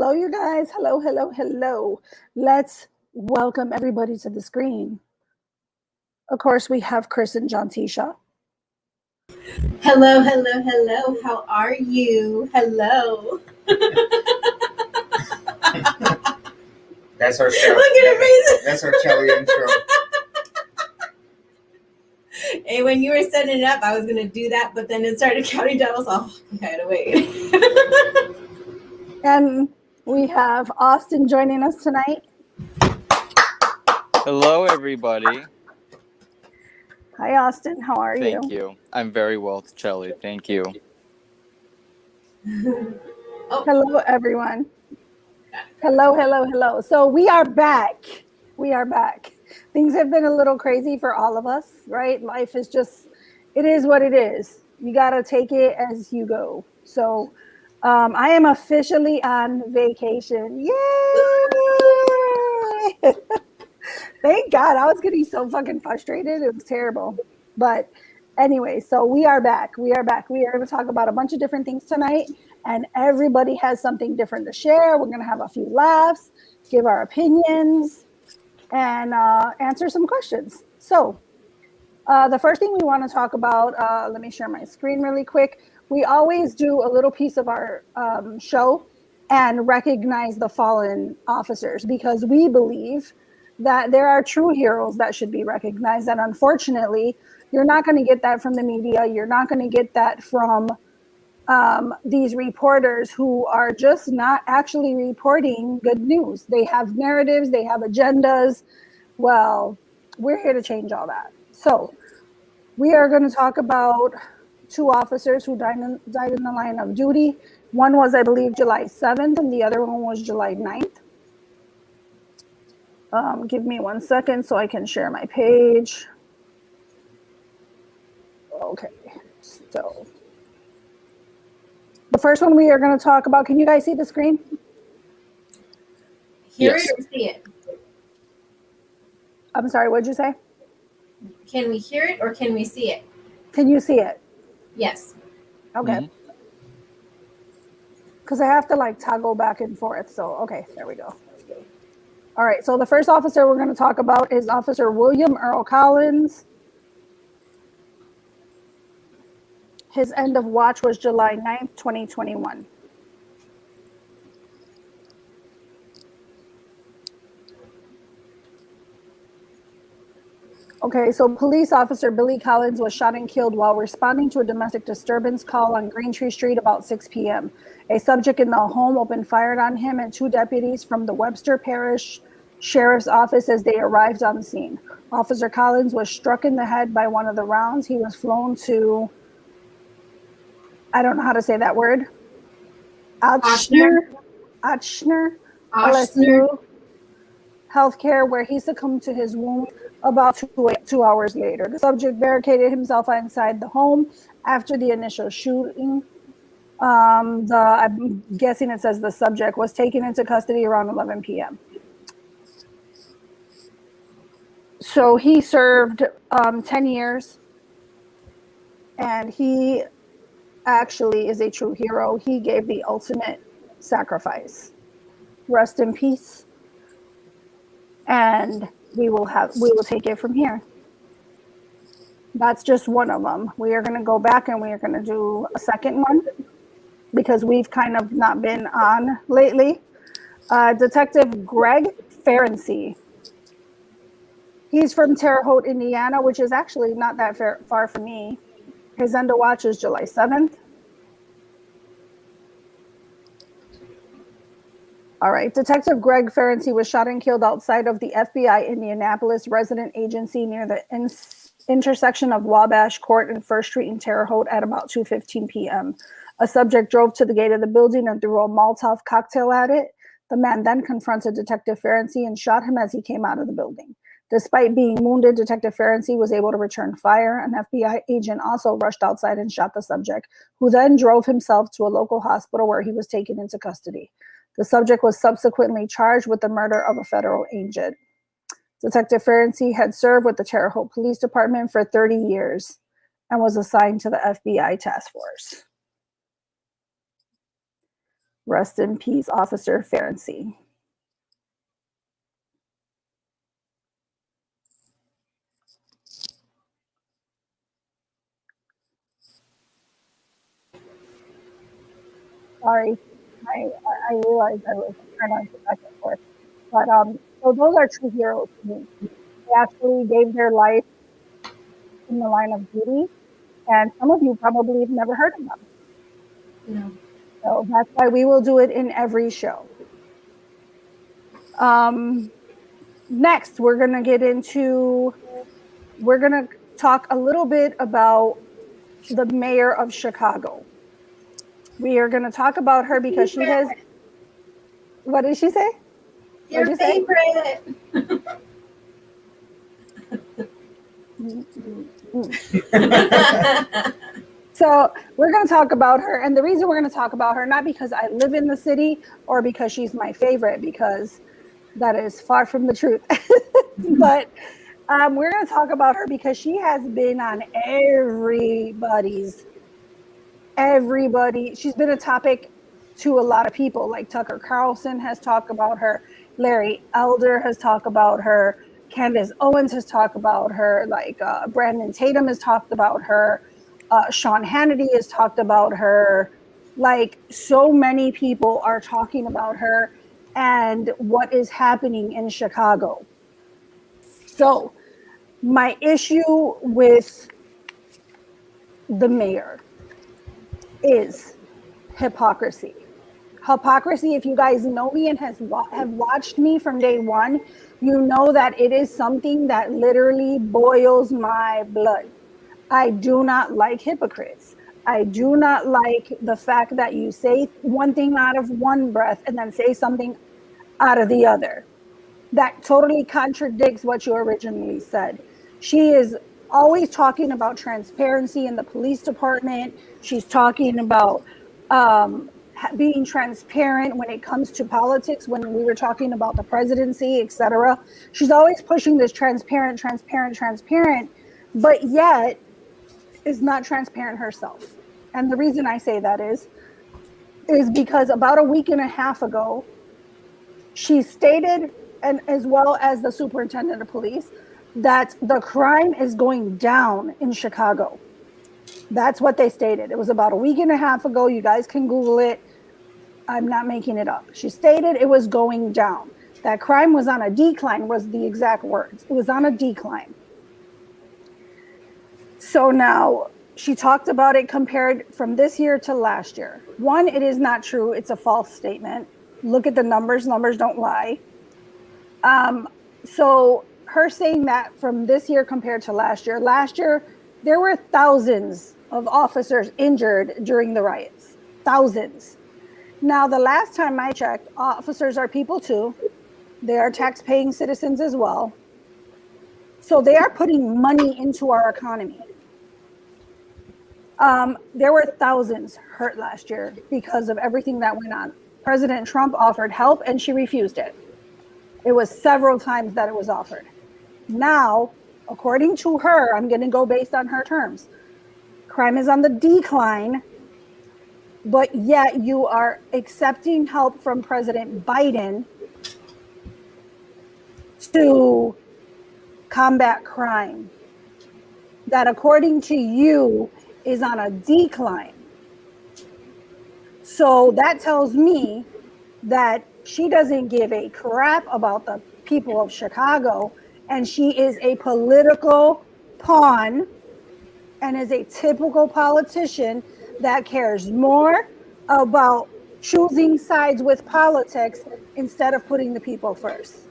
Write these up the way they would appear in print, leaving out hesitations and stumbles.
Hello, you guys. Hello, hello, hello. Let's welcome everybody to the screen. Of course, we have Chris and John Tisha. Hello, hello, hello. How are you? Hello. That's our show. Look at her face. That's our Kelly intro. Hey, when you were setting it up, I was gonna do that, but then it started counting down. I was like, oh, I gotta wait. And we have Austin joining us tonight. Hello, everybody. Hi, Austin. How are you? Thank you. I'm very well, Chelly. Thank you. Hello, everyone. Hello, hello, hello. So we are back. We are back. Things have been a little crazy for all of us, right? Life is just, it is what it is. You got to take it as you go. So I am officially on vacation. Yay! Thank God. I was getting so fucking frustrated. It was terrible. But anyway, so we are back. We are back. We are going to talk about a bunch of different things tonight. And everybody has something different to share. We're going to have a few laughs, give our opinions, and answer some questions. So the first thing we want to talk about, let me share my screen really quick. We always do a little piece of our show and recognize the fallen officers because we believe that there are true heroes that should be recognized. And unfortunately, you're not going to get that from the media. You're not going to get that from these reporters who are just not actually reporting good news. They have narratives, they have agendas. Well, we're here to change all that. So we are going to talk about two officers who died in the line of duty. One was, I believe, July 7th, and the other one was July 9th. Give me 1 second so I can share my page. Okay, so the first one we are going to talk about, can you guys see the screen? Hear Yes. it or see it? I'm sorry, what'd you say? Can we hear it or can we see it? Can you see it? Yes. Okay. Because I have to like toggle back and forth. So, okay, there we go. All right, so the first officer we're going to talk about is Officer William Earl Collins. His end of watch was July 9th, 2021. Okay, so police officer Billy Collins was shot and killed while responding to a domestic disturbance call on Green Tree Street about 6 p.m. A subject in the home opened fire on him and two deputies from the Webster Parish Sheriff's Office as they arrived on the scene. Officer Collins was struck in the head by one of the rounds. He was flown to, I don't know how to say that word, Ochsner LSU Healthcare, where he succumbed to his wound about 2 hours later. The subject barricaded himself inside the home after the initial shooting. I'm guessing it says the subject was taken into custody around 11 p.m. So he served 10 years, and he actually is a true hero. He gave the ultimate sacrifice. Rest in peace. And we will take it from here. That's just one of them. We are going to go back and we are going to do a second one because we've kind of not been on lately. Detective Greg Ferenczi. He's from Terre Haute, Indiana, which is actually not that far from me. His end of watch is July 7th. All right, Detective Greg Ferenczi was shot and killed outside of the FBI Indianapolis resident agency near the intersection of Wabash Court and First Street in Terre Haute at about 2:15 p.m. A subject drove to the gate of the building and threw a Molotov cocktail at it. The man then confronted Detective Ferenczi and shot him as he came out of the building. Despite being wounded, Detective Ferenczi was able to return fire. An FBI agent also rushed outside and shot the subject, who then drove himself to a local hospital where he was taken into custody. The subject was subsequently charged with the murder of a federal agent. Detective Ferenczi had served with the Terre Haute Police Department for 30 years and was assigned to the FBI task force. Rest in peace, Officer Ferenczi. Sorry, I realized I was trying on back and forth. But so those are true heroes to me. They actually gave their life in the line of duty, and some of you probably have never heard of them. No. So that's why we will do it in every show. Next, we're going to talk a little bit about the mayor of Chicago. We are going to talk about her because she has, what did she say? Your What'd you say? favorite. So we're going to talk about her. And the reason we're going to talk about her, not because I live in the city or because she's my favorite, because that is far from the truth. But we're going to talk about her because she has been on she's been a topic to a lot of people. Like Tucker Carlson has talked about her, Larry Elder has talked about her, Candace Owens has talked about her, like Brandon Tatum has talked about her, Sean Hannity has talked about her. Like, so many people are talking about her and what is happening in Chicago. So my issue with the mayor is hypocrisy. Hypocrisy, if you guys know me and have watched me from day one, you know that it is something that literally boils my blood. I do not like hypocrites. I do not like the fact that you say one thing out of one breath and then say something out of the other. That totally contradicts what you originally said. She is always talking about transparency in the police department. She's talking about being transparent when it comes to politics, when we were talking about the presidency, etc. She's always pushing this transparent, but yet is not transparent herself. And the reason I say that is because about a week and a half ago, she stated, and as well as the superintendent of police, that the crime is going down in Chicago. That's what they stated. It was about a week and a half ago. You guys can Google it. I'm not making it up. She stated it was going down. That crime was on a decline, was the exact words. It was on a decline. So now she talked about it compared from this year to last year. One, it is not true. It's a false statement. Look at the numbers. Numbers don't lie. So her saying that from this year compared to last year, there were thousands of officers injured during the riots. Thousands. Now, the last time I checked, officers are people too. They are tax-paying citizens as well. So they are putting money into our economy. There were thousands hurt last year because of everything that went on. President Trump offered help and she refused it. It was several times that it was offered. Now, according to her, I'm going to go based on her terms. Crime is on the decline, but yet you are accepting help from President Biden to combat crime that, according to you, is on a decline. So that tells me that she doesn't give a crap about the people of Chicago, and she is a political pawn and is a typical politician that cares more about choosing sides with politics instead of putting the people first.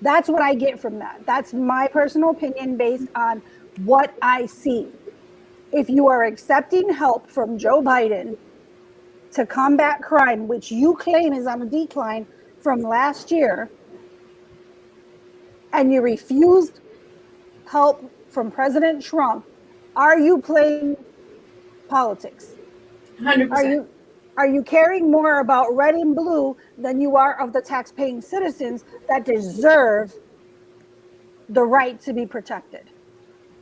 That's what I get from that. That's my personal opinion based on what I see. If you are accepting help from Joe Biden to combat crime, which you claim is on a decline from last year, and you refused help from President Trump, are you playing politics? 100%. Are you caring more about red and blue than you are of the tax-paying citizens that deserve the right to be protected?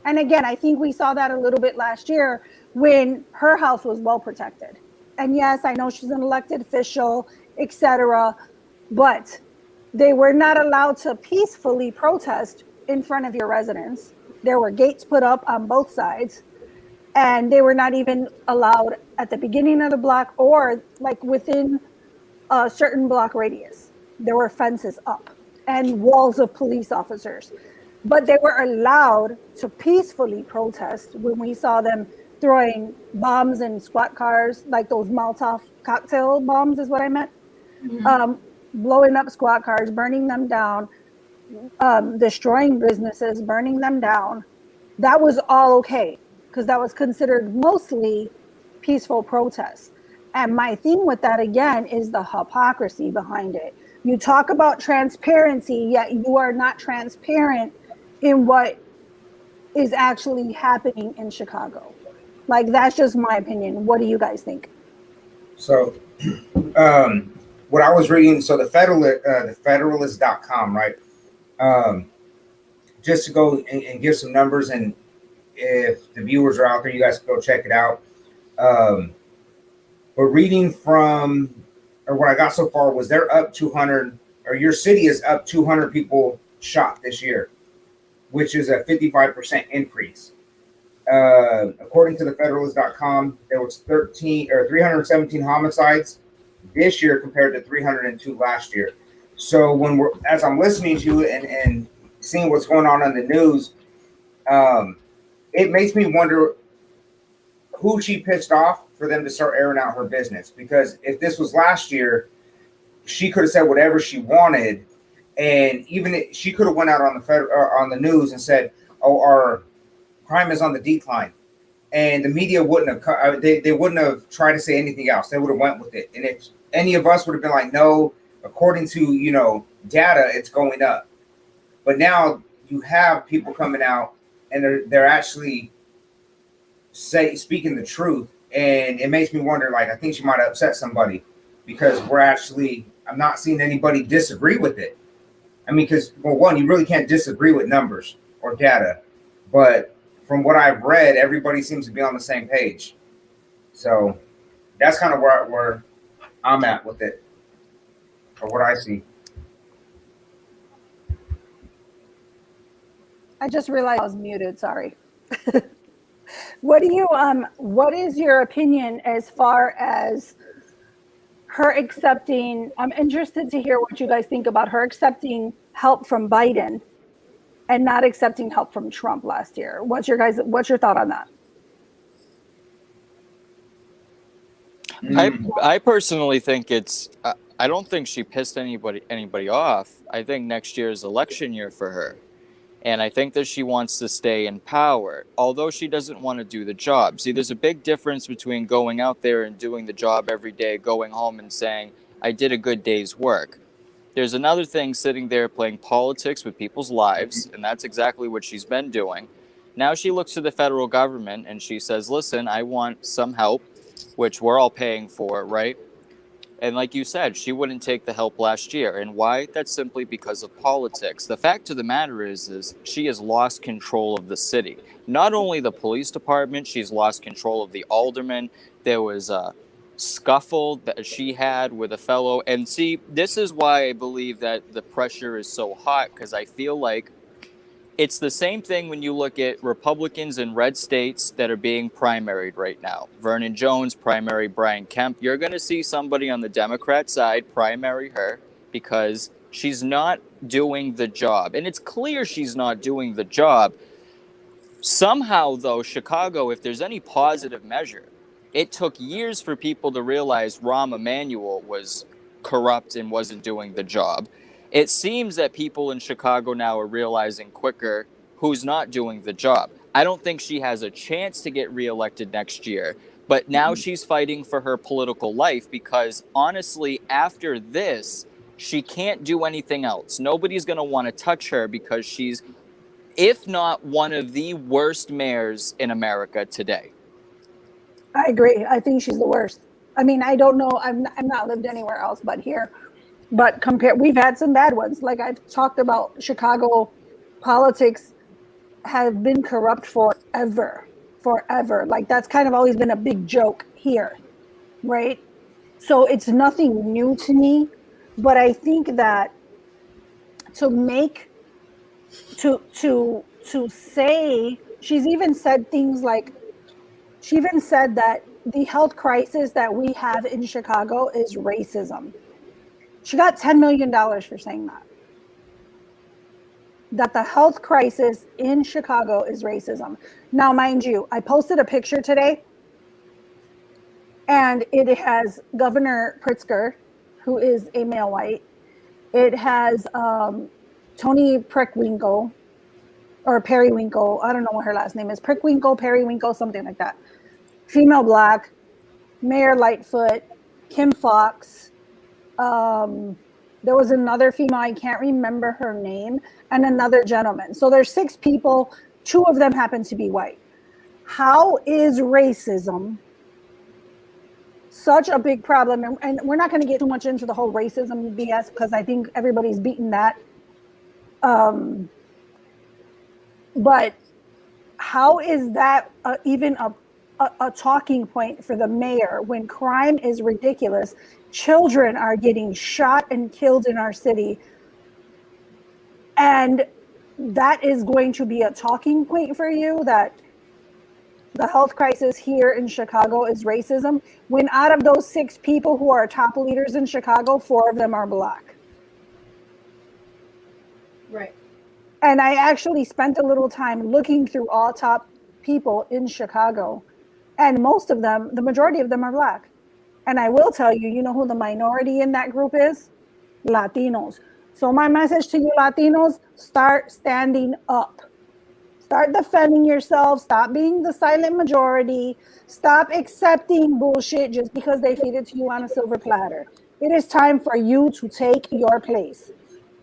And again, I think we saw that a little bit last year when her house was well protected And yes, I know she's an elected official, etc. But they were not allowed to peacefully protest in front of your residence. There were gates put up on both sides, and they were not even allowed at the beginning of the block or like within a certain block radius. There were fences up and walls of police officers, but they were allowed to peacefully protest when we saw them throwing bombs in squad cars, like those Molotov cocktail bombs is what I meant. Blowing up squad cars, burning them down, destroying businesses, burning them down. That was all okay because that was considered mostly peaceful protests. And my thing with that again is the hypocrisy behind it. You talk about transparency, yet you are not transparent in what is actually happening in Chicago. Like, that's just my opinion. What do you guys think? So, what I was reading, so the Federalist.com, right? Just to go and give some numbers, and if the viewers are out there, you guys can go check it out. But reading from, or what I got so far was they're up 200, or your city is up 200 people shot this year, which is a 55% increase. According to the Federalist.com, there was 317 homicides this year compared to 302 last year. So as I'm listening to it and seeing what's going on the news, it makes me wonder who she pissed off for them to start airing out her business. Because if this was last year, she could have said whatever she wanted, and even she could have went out on the news and said, "Oh, our crime is on the decline," and the media wouldn't have. They wouldn't have tried to say anything else. They would have went with it. And if any of us would have been like, "No, according to data, it's going up," but now you have people coming out and they're actually speaking the truth, and it makes me wonder. Like, I think she might have upset somebody because I'm not seeing anybody disagree with it. I mean, because, well, one, you really can't disagree with numbers or data, but from what I've read, everybody seems to be on the same page. So that's kind of where I'm at with it, or what I see. I just realized I was muted. Sorry. What is your opinion as far as her accepting? I'm interested to hear what you guys think about her accepting help from Biden and not accepting help from Trump last year. What's your thought on that? I personally think I don't think she pissed anybody off. I think next year is election year for her. And I think that she wants to stay in power, although she doesn't want to do the job. See, there's a big difference between going out there and doing the job every day, going home and saying, I did a good day's work. There's another thing sitting there playing politics with people's lives, and that's exactly what she's been doing. Now she looks to the federal government and she says, listen, I want some help, which we're all paying for, right? And like you said, she wouldn't take the help last year. And why? That's simply because of politics. The fact of the matter is she has lost control of the city. Not only the police department, she's lost control of the aldermen. There was a scuffle that she had with a fellow. And see, this is why I believe that the pressure is so hot, because I feel like it's the same thing when you look at Republicans in red states that are being primaried right now. Vernon Jones, primary Brian Kemp. You're going to see somebody on the Democrat side primary her because she's not doing the job. And it's clear she's not doing the job. Somehow, though, Chicago, if there's any positive measure, it took years for people to realize Rahm Emanuel was corrupt and wasn't doing the job. It seems that people in Chicago now are realizing quicker who's not doing the job. I don't think she has a chance to get reelected next year, but now she's fighting for her political life because, honestly, after this, she can't do anything else. Nobody's going to want to touch her because she's, if not one of the worst mayors in America today. I agree. I think she's the worst. I mean, I don't know. I'm not lived anywhere else but here. But we've had some bad ones. Like I've talked about, Chicago politics have been corrupt forever. Like that's kind of always been a big joke here. right? So it's nothing new to me, but I think that to make to say, she's even said things like, she even said that the health crisis that we have in Chicago is racism. She got $10 million for saying that. That the health crisis in Chicago is racism. Now, mind you, I posted a picture today and it has Governor Pritzker, who is a male white. It has Tony Preckwinkle or Periwinkle. I don't know what her last name is. Preckwinkle, Periwinkle, something like that. Female black, Mayor Lightfoot, Kim Fox. There was another female, I can't remember her name, and another gentleman. So there's 6 people. 2 of them happen to be white. How is racism such a big problem? And we're not going to get too much into the whole racism BS because I think everybody's beaten that. But how is that even a talking point for the mayor when crime is ridiculous? Children are getting shot and killed in our city. And that is going to be a talking point for you, that the health crisis here in Chicago is racism, when out of those 6 people who are top leaders in Chicago, 4 of them are black. Right. And I actually spent a little time looking through all top people in Chicago. And most of them, the majority of them are black. And I will tell you, you know who the minority in that group is? Latinos. So my message to you Latinos, start standing up. Start defending yourself. Stop being the silent majority. Stop accepting bullshit just because they feed it to you on a silver platter. It is time for you to take your place.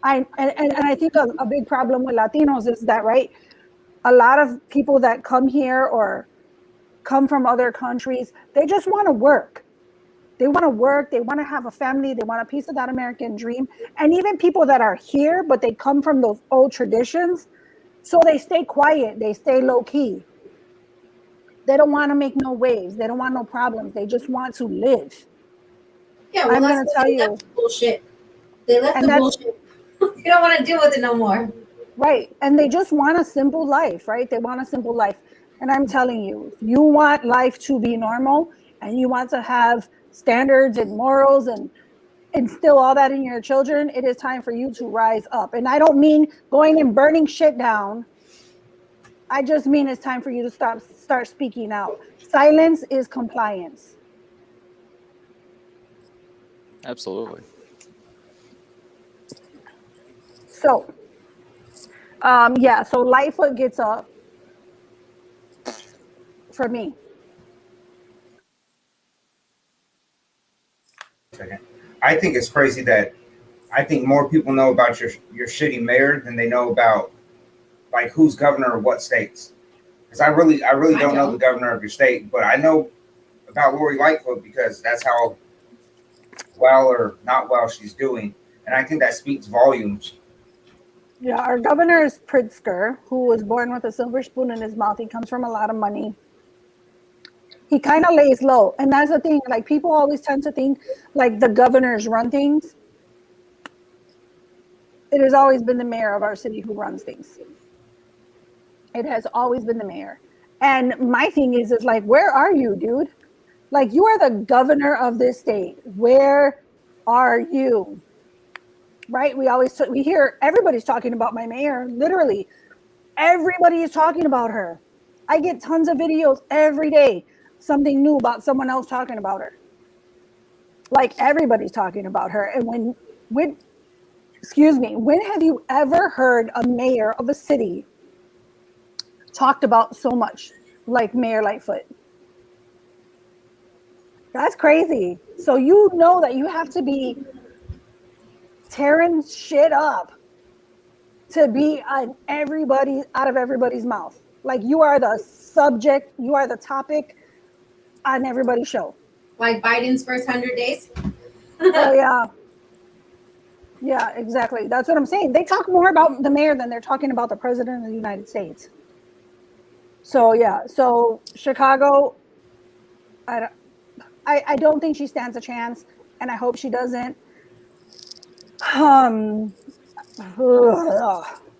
And I think a big problem with Latinos is that, right, a lot of people that come here or come from other countries, they just want to work. They want to work. They want to have a family. They want a piece of that American dream. And even people that are here, but they come from those old traditions, so they stay quiet. They stay low key. They don't want to make no waves. They don't want no problems. They just want to live. Yeah, well, I'm going to tell you. The bullshit. They left the bullshit. They don't want to deal with it no more. Right. And they just want a simple life, right? They want a simple life. And I'm telling you, if you want life to be normal and you want to have standards and morals and instill all that in your children, it is time for you to rise up. And I don't mean going and burning shit down. I just mean it's time for you to start speaking out. Silence is compliance. Absolutely. So, so Lightfoot gets up for me. I think it's crazy that I think more people know about your shitty mayor than they know about like who's governor of what states. Because I really don't know the governor of your state, but I know about Lori Lightfoot because that's how well or not well she's doing, and I think that speaks volumes. Yeah, our governor is Pritzker, who was born with a silver spoon in his mouth. He comes from a lot of money. He kind of lays low. And that's the thing. Like, people always tend to think like the governors run things. It has always been the mayor of our city who runs things. It has always been the mayor. And my thing is like, where are you, dude? Like, you are the governor of this state. Where are you? Right? We hear everybody's talking about my mayor. Literally, everybody is talking about her. I get tons of videos every day, something new about someone else talking about her. Like, everybody's talking about her. And when have you ever heard a mayor of a city talked about so much like Mayor Lightfoot? That's crazy. So you know that you have to be tearing shit up to be on out of everybody's mouth. Like, you are the subject, you are the topic on everybody's show. Like Biden's first 100 days? Oh, yeah. Yeah, exactly. That's what I'm saying. They talk more about the mayor than they're talking about the president of the United States. So, yeah. So, Chicago, I I don't think she stands a chance, and I hope she doesn't.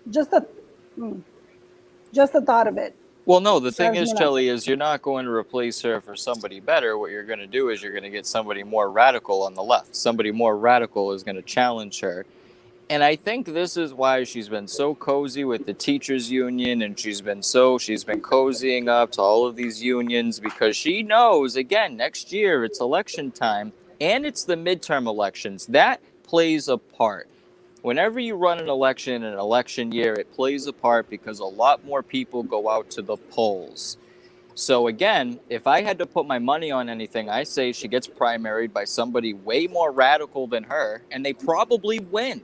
Just the just the thought of it. Well, no, the thing Drives is, me nuts. Kelly, is you're not going to replace her for somebody better. What you're going to do is you're going to get somebody more radical on the left. Somebody more radical is going to challenge her. And I think this is why she's been so cozy with the teachers union, and she's been cozying up to all of these unions, because she knows, again, next year it's election time and it's the midterm elections. That plays a part. Whenever you run an election in an election year, it plays a part because a lot more people go out to the polls. So again, if I had to put my money on anything, I say she gets primaried by somebody way more radical than her, and they probably win.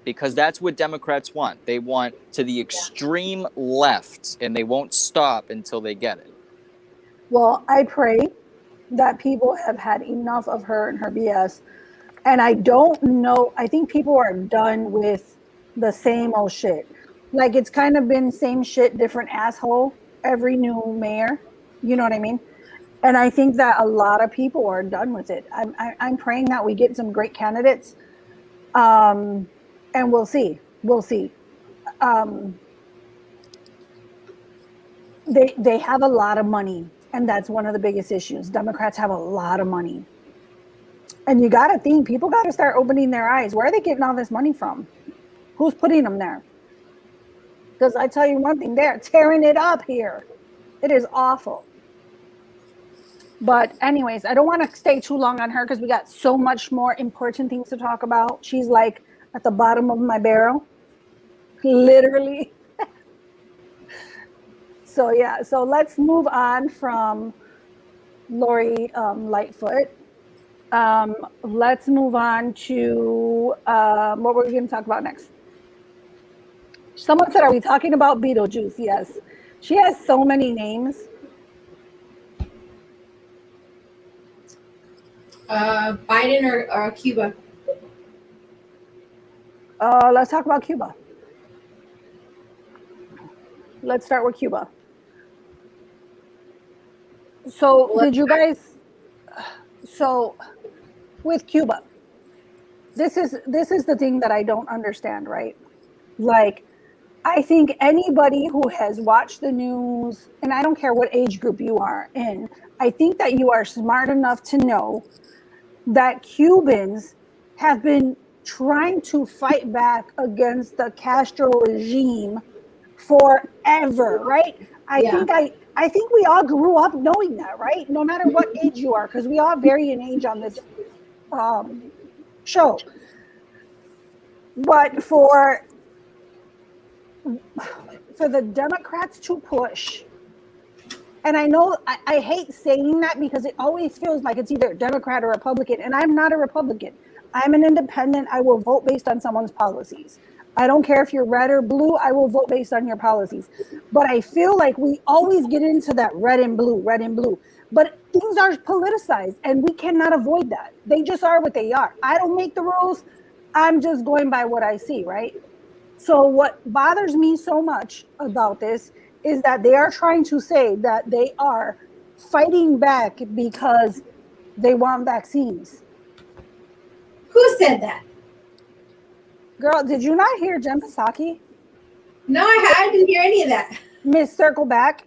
Because that's what Democrats want. They want to the extreme left, and they won't stop until they get it. Well, I pray that people have had enough of her and her BS. And I don't know, I think people are done with the same old shit. Like, it's kind of been same shit, different asshole, every new mayor. You know what I mean? And I think that a lot of people are done with it. I'm praying that we get some great candidates. And we'll see. We'll see. They have a lot of money, and that's one of the biggest issues. Democrats have a lot of money. And you got to think, people got to start opening their eyes. Where are they getting all this money from? Who's putting them there? Because I tell you one thing, they're tearing it up here. It is awful. But anyways, I don't want to stay too long on her because we got so much more important things to talk about. She's like at the bottom of my barrel, literally. So yeah, so let's move on from Lori Lightfoot. Let's move on to what we're going to talk about next. Someone said, are we talking about Beetlejuice? Yes. She has so many names. Biden or Cuba? Let's talk about Cuba. Let's start with Cuba. So did you guys, so with Cuba, this is the thing that I don't understand, right? Like, I think anybody who has watched the news, and I don't care what age group you are in, I think that you are smart enough to know that Cubans have been trying to fight back against the Castro regime forever, right? I think we all grew up knowing that, right? No matter what age you are, because we all vary in age on this show. But for the Democrats to push, and I know I hate saying that because it always feels like it's either Democrat or Republican, and I'm not a Republican. I'm an independent. I will vote based on someone's policies. I don't care if you're red or blue, I will vote based on your policies. But I feel like we always get into that red and blue. But things are politicized, and we cannot avoid that. They just are what they are. I don't make the rules. I'm just going by what I see, right? So what bothers me so much about this is that they are trying to say that they are fighting back because they want vaccines. Who said that? Girl, did you not hear Jen Psaki? No, I didn't hear any of that. Miss Circleback.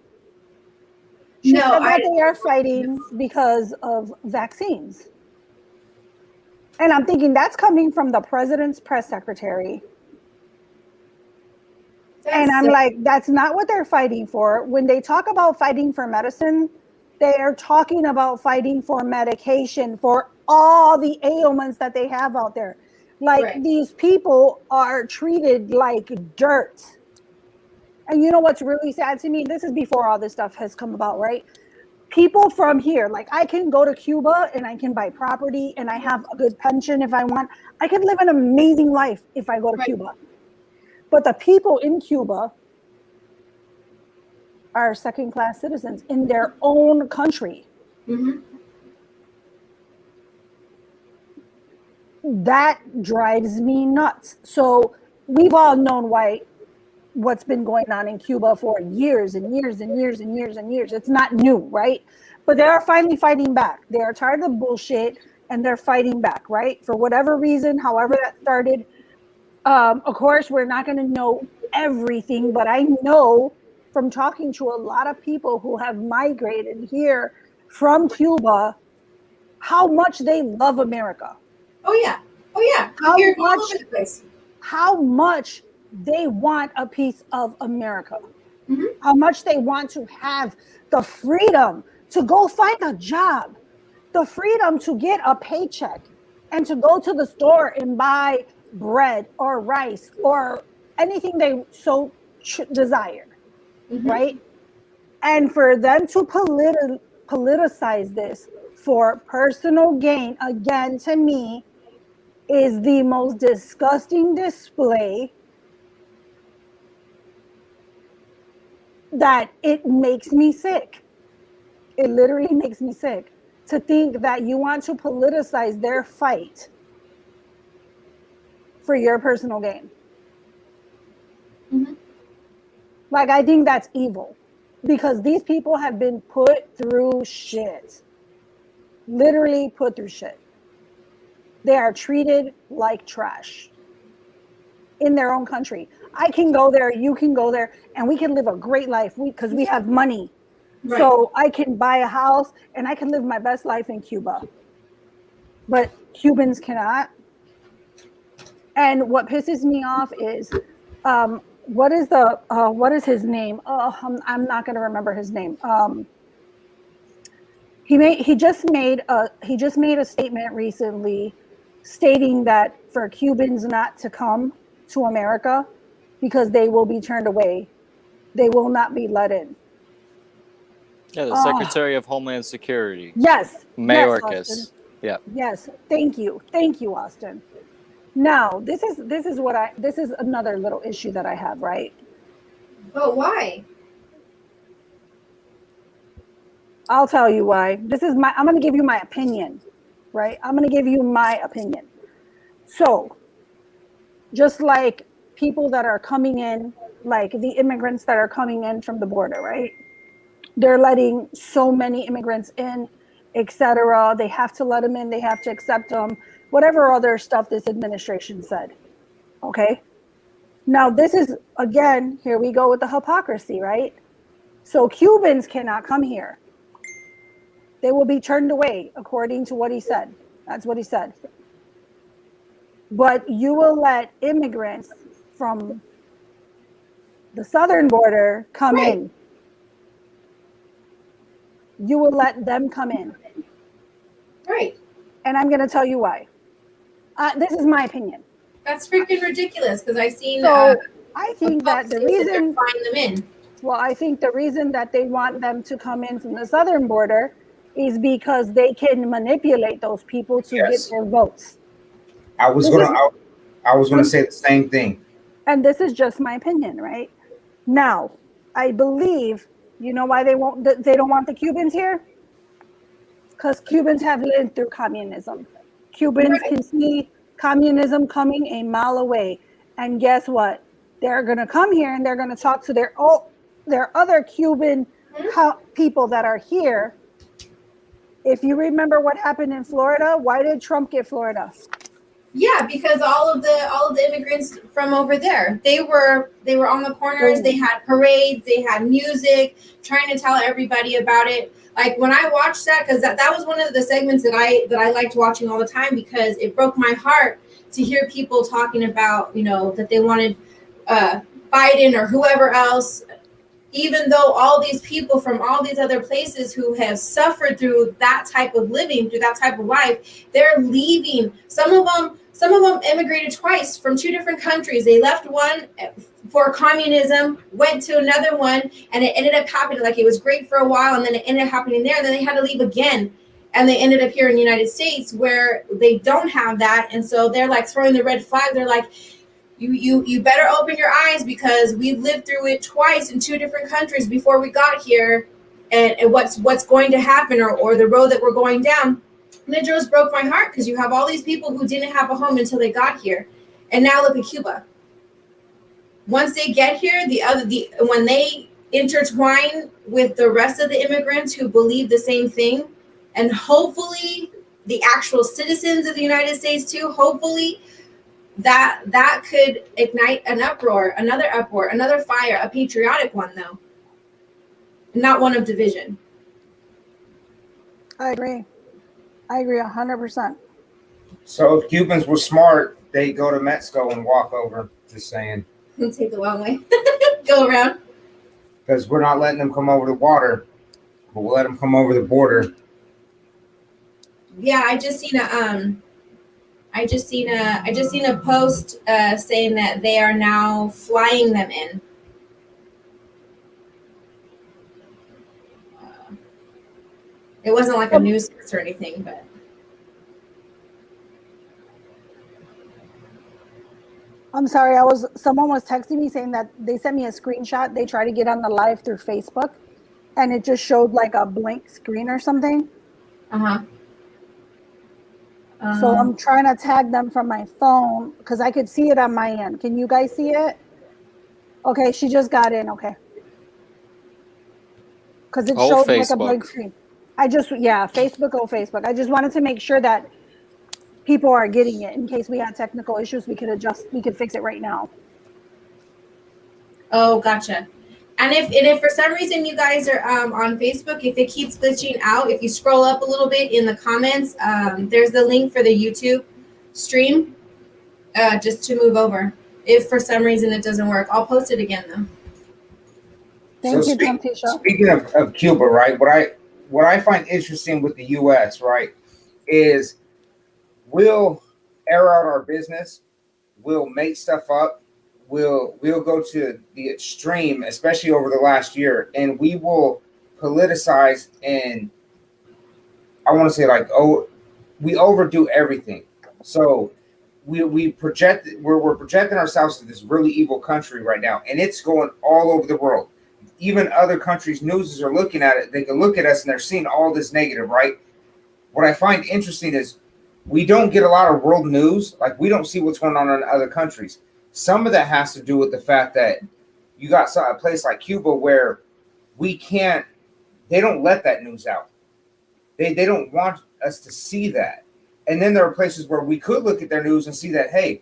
She said that they are fighting because of vaccines. And I'm thinking that's coming from the president's press secretary. And I'm like, that's not what they're fighting for. When they talk about fighting for medicine, they are talking about fighting for medication for all the ailments that they have out there. Like, right. These people are treated like dirt. And you know what's really sad to me? This is before all this stuff has come about, right? People from here, like, I can go to Cuba and I can buy property and I have a good pension if I want. I can live an amazing life if I go to Cuba. But the people in Cuba are second-class citizens in their own country. Mm-hmm. That drives me nuts. So we've all known why what's been going on in Cuba for years and years and years and years and years. It's not new, right? But they are finally fighting back. They are tired of bullshit and they're fighting back, right? For whatever reason, however that started. Of course, we're not going to know everything, but I know from talking to a lot of people who have migrated here from Cuba how much they love America. Oh yeah. How You're all much, over the place. how much they want a piece of America. Mm-hmm. How much they want to have the freedom to go find a job, the freedom to get a paycheck and to go to the store and buy bread or rice or anything they so desire, right? And for them to politicize this for personal gain, again, to me, is the most disgusting display that it makes me sick. It literally makes me sick to think that you want to politicize their fight for your personal gain. Like, I think that's evil because these people have been put through shit. Literally put through shit. They are treated like trash in their own country. I can go there, you can go there, and we can live a great life because we have money. Right. So I can buy a house and I can live my best life in Cuba. But Cubans cannot. And what pisses me off is, what is his name? Oh, I'm not going to remember his name. He just made a statement recently stating that for Cubans not to come to America because they will be turned away. They will not be let in. Yeah, the Secretary of Homeland Security. Yes. Mayorkas. Yeah. Yes. Thank you, Austin. Now, this is another little issue that I have, right? But why? I'll tell you why. I'm going to give you my opinion, right? I'm going to give you my opinion. So, just like people that are coming in, like the immigrants that are coming in from the border, right? They're letting so many immigrants in, etc. They have to let them in. They have to accept them. Whatever other stuff this administration said. Okay. Now this is, again, here we go with the hypocrisy, right? So Cubans cannot come here. They will be turned away, according to what he said. That's what he said. But you will let immigrants from the southern border come in. You will let them come in. Right. And I'm going to tell you why. This is my opinion. That's freaking ridiculous because I've seen. So I think that the reason find them in. Well, I think the reason that they want them to come in from the southern border is because they can manipulate those people to get their votes. I was gonna say the same thing. And this is just my opinion, right? Now, I believe, you know why they don't want the Cubans here? Because Cubans have lived through communism. Cubans can see communism coming a mile away. And guess what? They're going to come here and they're going to talk to their other Cuban people that are here. If you remember what happened in Florida, why did Trump get Florida? Yeah, because all of the immigrants from over there, they were on the corners. They had parades, they had music, trying to tell everybody about it. Like when I watched that, because that was one of the segments that I liked watching all the time because it broke my heart to hear people talking about, that they wanted Biden or whoever else, even though all these people from all these other places who have suffered through that type of living, through that type of life, they're leaving. Some of them immigrated twice from two different countries. They left one for communism, went to another one, and it ended up happening. Like it was great for a while, and then it ended up happening there. And then they had to leave again, and they ended up here in the United States where they don't have that, and so they're like throwing the red flag. They're like, You better open your eyes because we lived through it twice in two different countries before we got here, and what's going to happen or the road that we're going down. And it just broke my heart because you have all these people who didn't have a home until they got here, and now look at Cuba. once they get here, when they intertwine with the rest of the immigrants who believe the same thing, and hopefully the actual citizens of the United States too, hopefully that could ignite an uproar, another fire, a patriotic one though, not one of division. I agree 100%. So if Cubans were smart, they'd go to Mexico and walk over. Just saying. And take the long way, go around. Because we're not letting them come over the water, but we'll let them come over the border. Yeah, I just seen a post saying that they are now flying them in. It wasn't like a news source or anything, but I'm sorry, someone was texting me saying that they sent me a screenshot. They tried to get on the live through Facebook and it just showed like a blank screen or something. So I'm trying to tag them from my phone because I could see it on my end. Can you guys see it? Okay, she just got in. Okay. Because it showed like a blank screen. Facebook. I just wanted to make sure that people are getting it in case we had technical issues. We could fix it right now. Oh, gotcha. And if for some reason you guys are on Facebook, if it keeps glitching out, if you scroll up a little bit in the comments, there's the link for the YouTube stream, just to move over. If for some reason it doesn't work, I'll post it again though. Thank you, Temptation. Speaking of Cuba, right? What I find interesting with the U.S., right, is we'll air out our business, we'll make stuff up. We'll go to the extreme, especially over the last year, and we will politicize and I want to say we overdo everything. So we're projecting ourselves to this really evil country right now, and it's going all over the world. Even other countries' newses are looking at it. They can look at us and they're seeing all this negative, right? What I find interesting is we don't get a lot of world news. Like we don't see what's going on in other countries. Some of that has to do with the fact that you got a place like Cuba where they don't let that news out. They don't want us to see that. And then there are places where we could look at their news and see that, hey,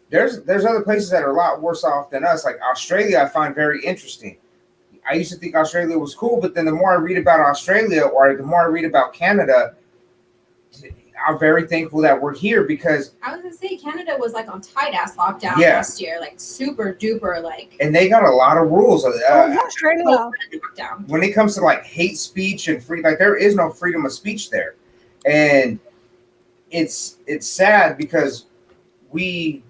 there's other places that are a lot worse off than us. Like Australia, I find very interesting. I used to think Australia was cool, but then the more I read about Australia or the more I read about Canada, I'm very thankful that we're here because I was gonna say Canada was like on tight ass lockdown last year, like super duper like. And they got a lot of rules. Australia. When it comes to like hate speech and free, like there is no freedom of speech there, and it's sad because we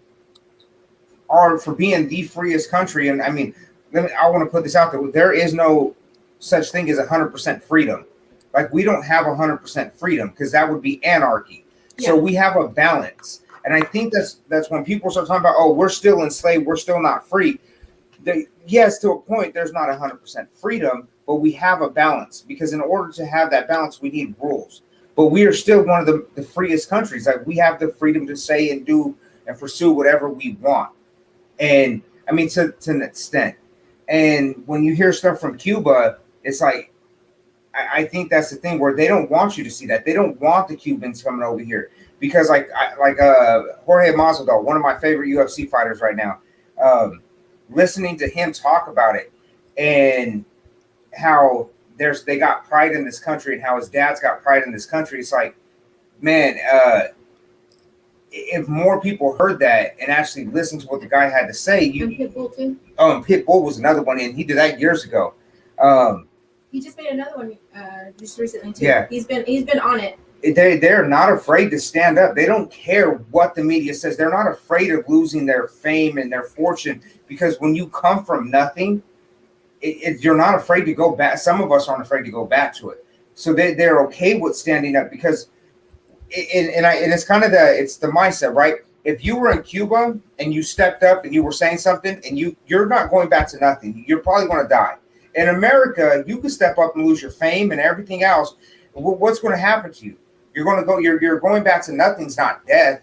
are for being the freest country. And I mean, I want to put this out there: there is no such thing as 100% freedom. Like we don't have 100% freedom because that would be anarchy. Yeah. So we have a balance. And I think that's when people start talking about, oh, we're still enslaved, we're still not free. Yes, to a point, there's not 100% freedom, but we have a balance because in order to have that balance, we need rules. But we are still one of the freest countries. Like we have the freedom to say and do and pursue whatever we want. And I mean, to an extent. And when you hear stuff from Cuba, it's like, I think that's the thing where they don't want you to see that. They don't want the Cubans coming over here because like Jorge Masvidal, one of my favorite UFC fighters right now, listening to him talk about it and how they got pride in this country and how his dad's got pride in this country. It's like, man, if more people heard that and actually listened to what the guy had to say, and Pitbull too. Oh, and Pitbull was another one, and he did that years ago. He just made another one just recently too. Yeah, he's been on it. They're not afraid to stand up. They don't care what the media says. They're not afraid of losing their fame and their fortune because when you come from nothing, you're not afraid to go back. Some of us aren't afraid to go back to it. So they're okay with standing up because, it's kind of it's the mindset, right? If you were in Cuba and you stepped up and you were saying something and you're not going back to nothing, you're probably going to die. In America, you can step up and lose your fame and everything else. What's going to happen to you? You're going to go. You're going back to nothing's not death.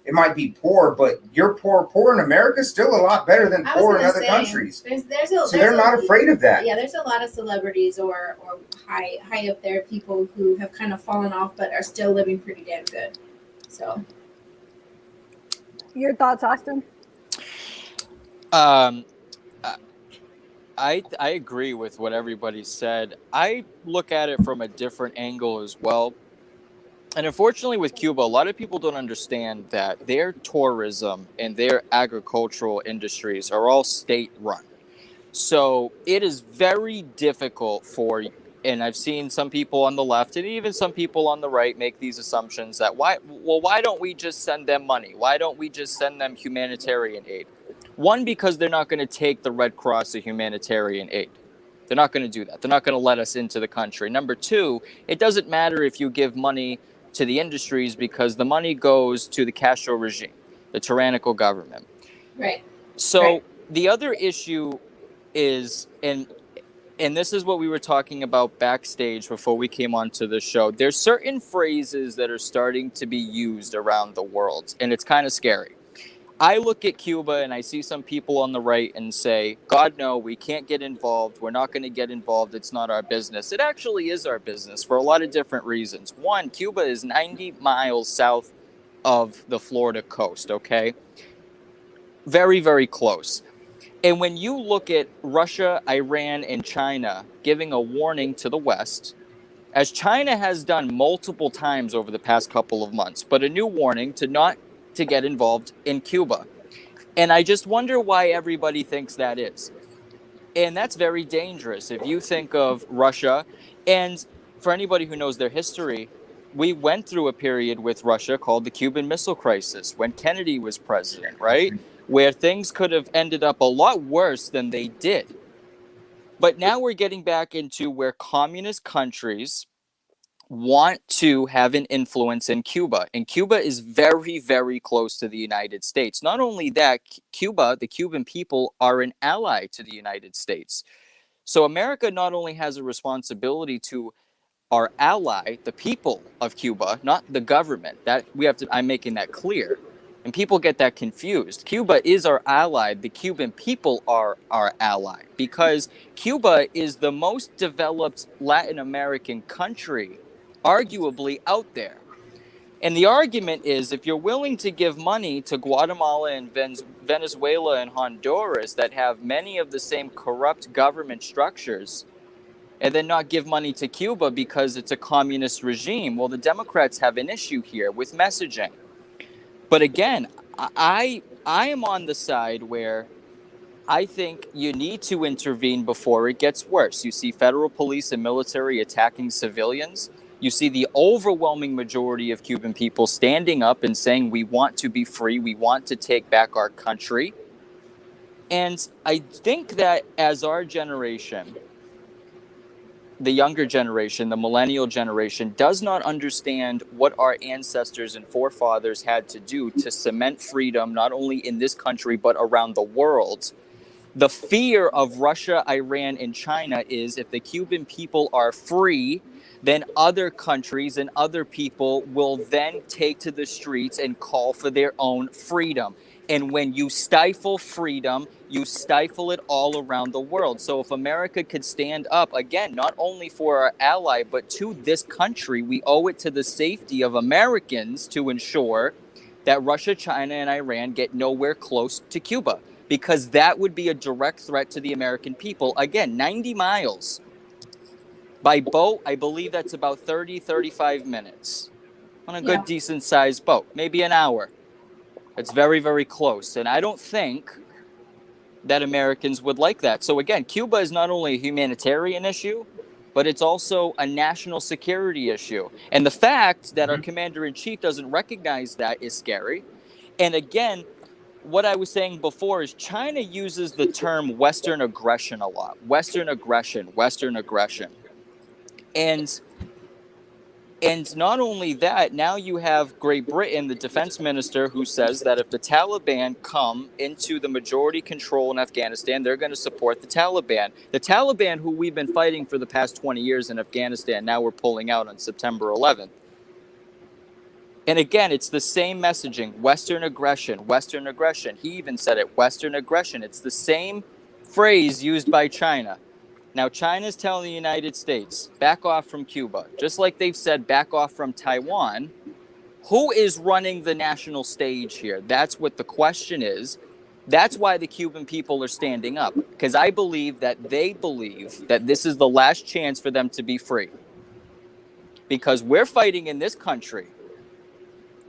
it might be poor, but you're poor in America is still a lot better than poor in other countries. So they're not afraid of that. Yeah, there's a lot of celebrities or high up there people who have kind of fallen off but are still living pretty damn good. So, your thoughts, Austin? I agree with what everybody said. I look at it from a different angle as well. And unfortunately with Cuba, a lot of people don't understand that their tourism and their agricultural industries are all state run. So it is very difficult for, and I've seen some people on the left and even some people on the right make these assumptions that why don't we just send them money? Why don't we just send them humanitarian aid? One, because they're not going to take the Red Cross of humanitarian aid. They're not going to do that. They're not going to let us into the country. Number two, it doesn't matter if you give money to the industries because the money goes to the Castro regime, the tyrannical government. right. So the other issue is, and this is what we were talking about backstage before we came onto the show, there's certain phrases that are starting to be used around the world, and it's kind of scary. I look at Cuba and I see some people on the right and say, God, no, we can't get involved. We're not going to get involved. It's not our business. It actually is our business for a lot of different reasons. One, Cuba is 90 miles south of the Florida coast, okay? Very, very close. And when you look at Russia, Iran, and China giving a warning to the West, as China has done multiple times over the past couple of months, but a new warning to get involved in Cuba. And I just wonder why everybody thinks that is. And that's very dangerous. If you think of Russia, and for anybody who knows their history, we went through a period with Russia called the Cuban Missile Crisis when Kennedy was president, right? Where things could have ended up a lot worse than they did. But now we're getting back into where communist countries want to have an influence in Cuba. And Cuba is very, very close to the United States. Not only that, Cuba, the Cuban people, are an ally to the United States. So America not only has a responsibility to our ally, the people of Cuba, not the government. That we have to, I'm making that clear. And people get that confused. Cuba is our ally. The Cuban people are our ally because Cuba is the most developed Latin American country, arguably, out there. And the argument is if you're willing to give money to Guatemala and Venezuela and Honduras that have many of the same corrupt government structures, and then not give money to Cuba because it's a communist regime, well, the Democrats have an issue here with messaging. But again, I am on the side where I think you need to intervene before it gets worse. You see federal police and military attacking civilians. You see the overwhelming majority of Cuban people standing up and saying, we want to be free. We want to take back our country. And I think that as our generation, the younger generation, the millennial generation, does not understand what our ancestors and forefathers had to do to cement freedom, not only in this country, but around the world. The fear of Russia, Iran, and China is if the Cuban people are free, then other countries and other people will then take to the streets and call for their own freedom. And when you stifle freedom, you stifle it all around the world. So if America could stand up, again, not only for our ally, but to this country, we owe it to the safety of Americans to ensure that Russia, China, and Iran get nowhere close to Cuba, because that would be a direct threat to the American people. Again, 90 miles. By boat, I believe that's about 30, 35 minutes on a good, decent-sized boat, maybe an hour. It's very, very close. And I don't think that Americans would like that. So again, Cuba is not only a humanitarian issue, but it's also a national security issue. And the fact that our commander-in-chief doesn't recognize that is scary. And again, what I was saying before is China uses the term Western aggression a lot. Western aggression, Western aggression. And not only that, now you have Great Britain, the defense minister, who says that if the Taliban come into the majority control in Afghanistan, they're going to support the Taliban. The Taliban, who we've been fighting for the past 20 years in Afghanistan, now we're pulling out on September 11th. And again, it's the same messaging, Western aggression, Western aggression. He even said it, Western aggression. It's the same phrase used by China. Now, China's telling the United States, back off from Cuba, just like they've said, back off from Taiwan. Who is running the national stage here? That's what the question is. That's why the Cuban people are standing up, because I believe that they believe that this is the last chance for them to be free. Because we're fighting in this country.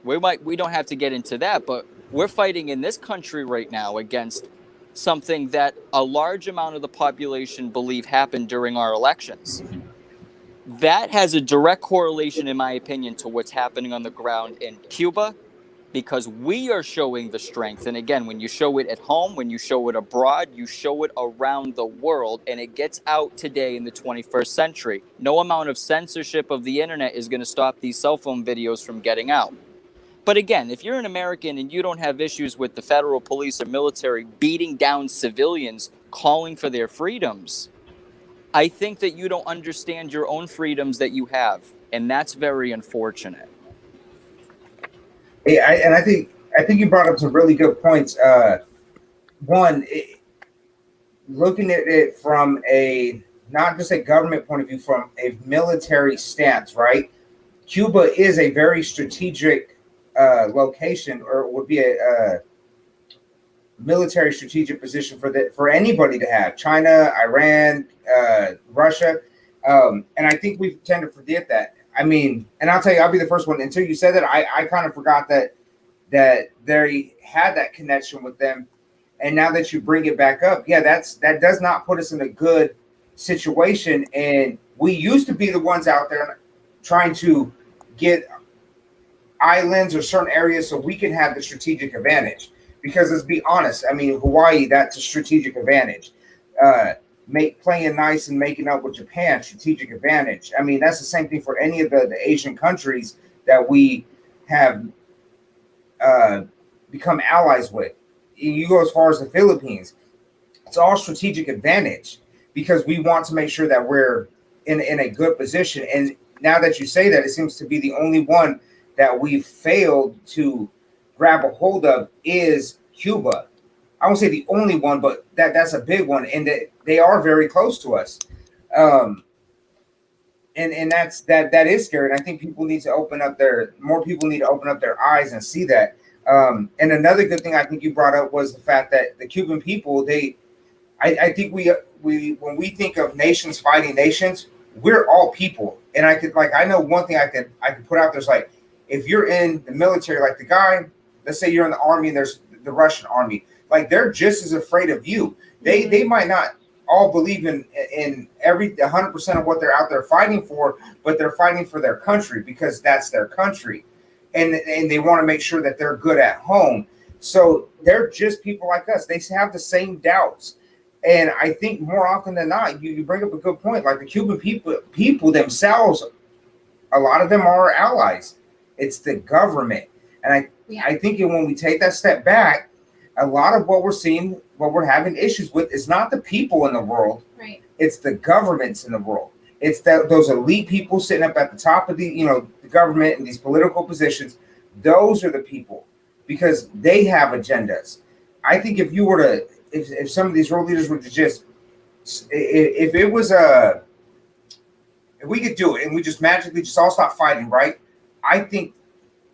We don't have to get into that, but we're fighting in this country right now against something that a large amount of the population believe happened during our elections. That has a direct correlation, in my opinion, to what's happening on the ground in Cuba, because we are showing the strength. And again, when you show it at home, when you show it abroad, you show it around the world, and it gets out today in the 21st century. No amount of censorship of the internet is going to stop these cell phone videos from getting out. But again, if you're an American and you don't have issues with the federal police or military beating down civilians, calling for their freedoms, I think that you don't understand your own freedoms that you have. And that's very unfortunate. And I think you brought up some really good points. One, looking at it from a not just a government point of view, from a military stance, right? Cuba is a very strategic location, or would be a military strategic position for anybody to have. China, Iran, Russia, and I think we tend to forget that. I mean, and I'll tell you, I'll be the first one. Until you said that, I kind of forgot that they had that connection with them. And now that you bring it back up, yeah, that does not put us in a good situation. And we used to be the ones out there trying to get islands or certain areas so we can have the strategic advantage. Because let's be honest, I mean, Hawaii, that's a strategic advantage. Playing nice and making up with Japan, strategic advantage. I mean, that's the same thing for any of the Asian countries that we have become allies with. You go as far as the Philippines, it's all strategic advantage because we want to make sure that we're in a good position. And now that you say that, it seems to be the only one that we've failed to grab a hold of is Cuba. I won't say the only one, but that's a big one, and that they are very close to us. And that is scary. And I think people need to more people need to open up their eyes and see that. And another good thing I think you brought up was the fact that the Cuban people, I think we when we think of nations fighting nations, we're all people. And I know one thing I could put out there's like, if you're in the military, like the guy, let's say you're in the army and there's the Russian army, like they're just as afraid of you. They might not all believe in 100% of what they're out there fighting for, but they're fighting for their country because that's their country. And they want to make sure that they're good at home. So they're just people like us. They have the same doubts. And I think more often than not, you bring up a good point. Like the Cuban people themselves, a lot of them are our allies. It's the government. And I think when we take that step back, a lot of what we're seeing, what we're having issues with is not the people in the world. Right. It's the governments in the world. It's those elite people sitting up at the top of the government and these political positions. Those are the people because they have agendas. I think if you were to, if some of these world leaders were to just, if it was if we could do it and we just magically just all stop fighting, right? I think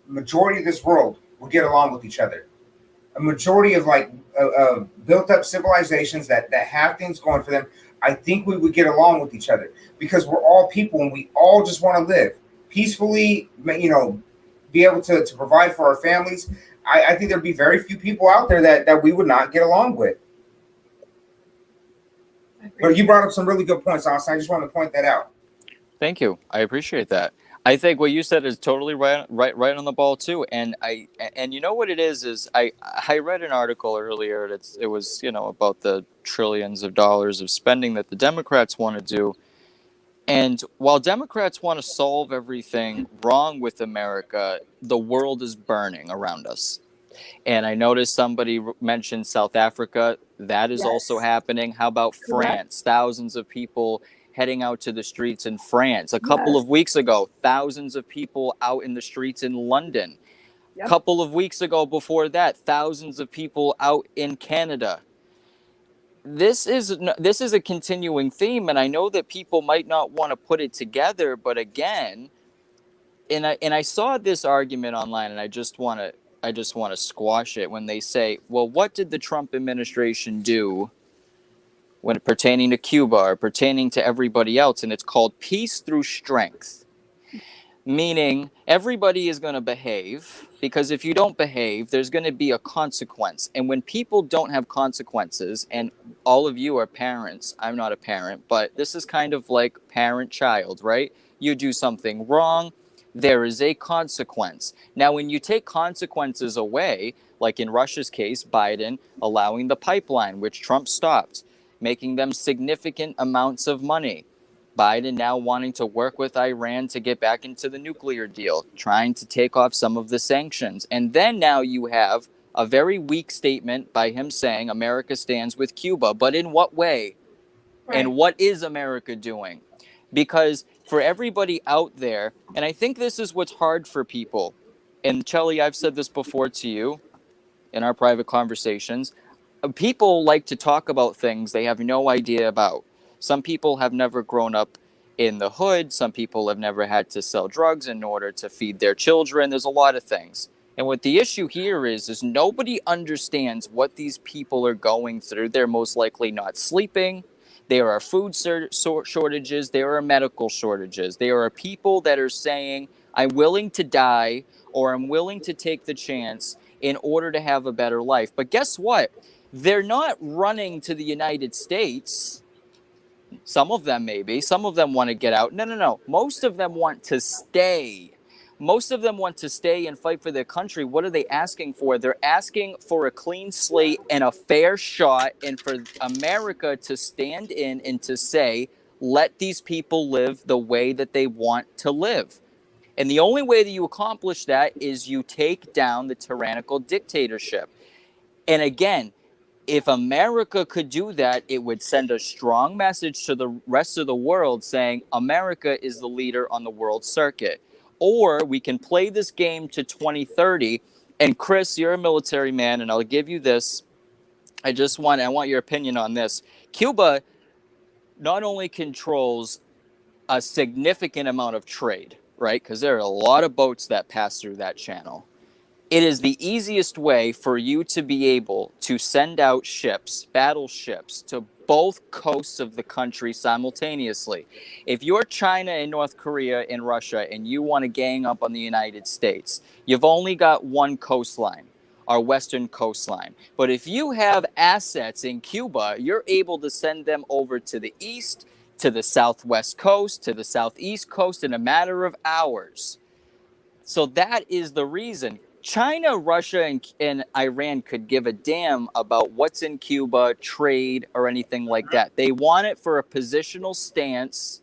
majority of this world will get along with each other. A majority of built up civilizations that have things going for them, I think we would get along with each other because we're all people and we all just want to live peacefully, be able to provide for our families. I think there'd be very few people out there that we would not get along with. But you brought up some really good points, Austin. I just wanted to point that out. Thank you. I appreciate that. I think what you said is totally right on the ball too. And you know what it is I read an article earlier. It was about the trillions of dollars of spending that the Democrats want to do. And while Democrats want to solve everything wrong with America, the world is burning around us. And I noticed somebody mentioned South Africa. That is also happening. How about France? Thousands of people heading out to the streets in France. A couple of weeks ago, thousands of people out in the streets in London. A couple of weeks ago before that, thousands of people out in Canada. This is a continuing theme, and I know that people might not want to put it together, but again, and I saw this argument online, and I just want to squash it when they say, well, what did the Trump administration do when pertaining to Cuba or pertaining to everybody else? And it's called peace through strength, meaning everybody is going to behave, because if you don't behave, there's going to be a consequence. And when people don't have consequences, and all of you are parents, I'm not a parent, but this is kind of like parent-child, right? You do something wrong, there is a consequence. Now, when you take consequences away, like in Russia's case, Biden allowing the pipeline, which Trump stopped, making them significant amounts of money. Biden now wanting to work with Iran to get back into the nuclear deal, trying to take off some of the sanctions. And then now you have a very weak statement by him saying America stands with Cuba. But in what way? Right. And what is America doing? Because for everybody out there, and I think this is what's hard for people, and Chelly, I've said this before to you in our private conversations, people like to talk about things they have no idea about. Some people have never grown up in the hood. Some people have never had to sell drugs in order to feed their children. There's a lot of things. And what the issue here is nobody understands what these people are going through. They're most likely not sleeping. There are food shortages. There are medical shortages. There are people that are saying, I'm willing to die, or I'm willing to take the chance in order to have a better life. But guess what? They're not running to the United States. Some of them maybe. Some of them want to get out. No. Most of them want to stay. Most of them want to stay and fight for their country. What are they asking for? They're asking for a clean slate and a fair shot, and for America to stand in and to say, let these people live the way that they want to live. And the only way that you accomplish that is you take down the tyrannical dictatorship. And again, if America could do that, it would send a strong message to the rest of the world saying America is the leader on the world circuit. Or we can play this game to 2030. And Chris, you're a military man, and I'll give you this. I want your opinion on this. Cuba not only controls a significant amount of trade, right? Because there are a lot of boats that pass through that channel. It is the easiest way for you to be able to send out ships, battleships, to both coasts of the country simultaneously. If you're China and North Korea and Russia and you want to gang up on the United States, you've only got one coastline, our western coastline. But if you have assets in Cuba, you're able to send them over to the east, to the southwest coast, to the southeast coast in a matter of hours. So that is the reason. China, Russia, and Iran could give a damn about what's in Cuba, trade, or anything like that. They want it for a positional stance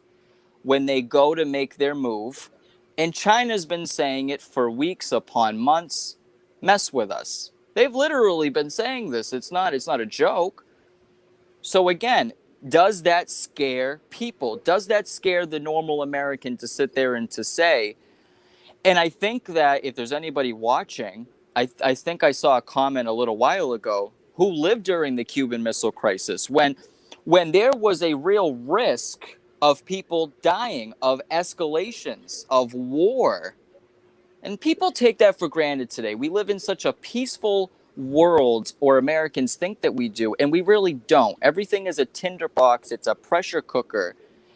when they go to make their move. And China's been saying it for weeks upon months. Mess with us. They've literally been saying this. It's not a joke. So again, does that scare people? Does that scare the normal American to sit there and to say? And I think that if there's anybody watching, I think I saw a comment a little while ago who lived during the Cuban Missile Crisis when there was a real risk of people dying, of escalations, of war. And people take that for granted today. We live in such a peaceful world, or Americans think that we do, and we really don't. Everything is a tinderbox. It's a pressure cooker.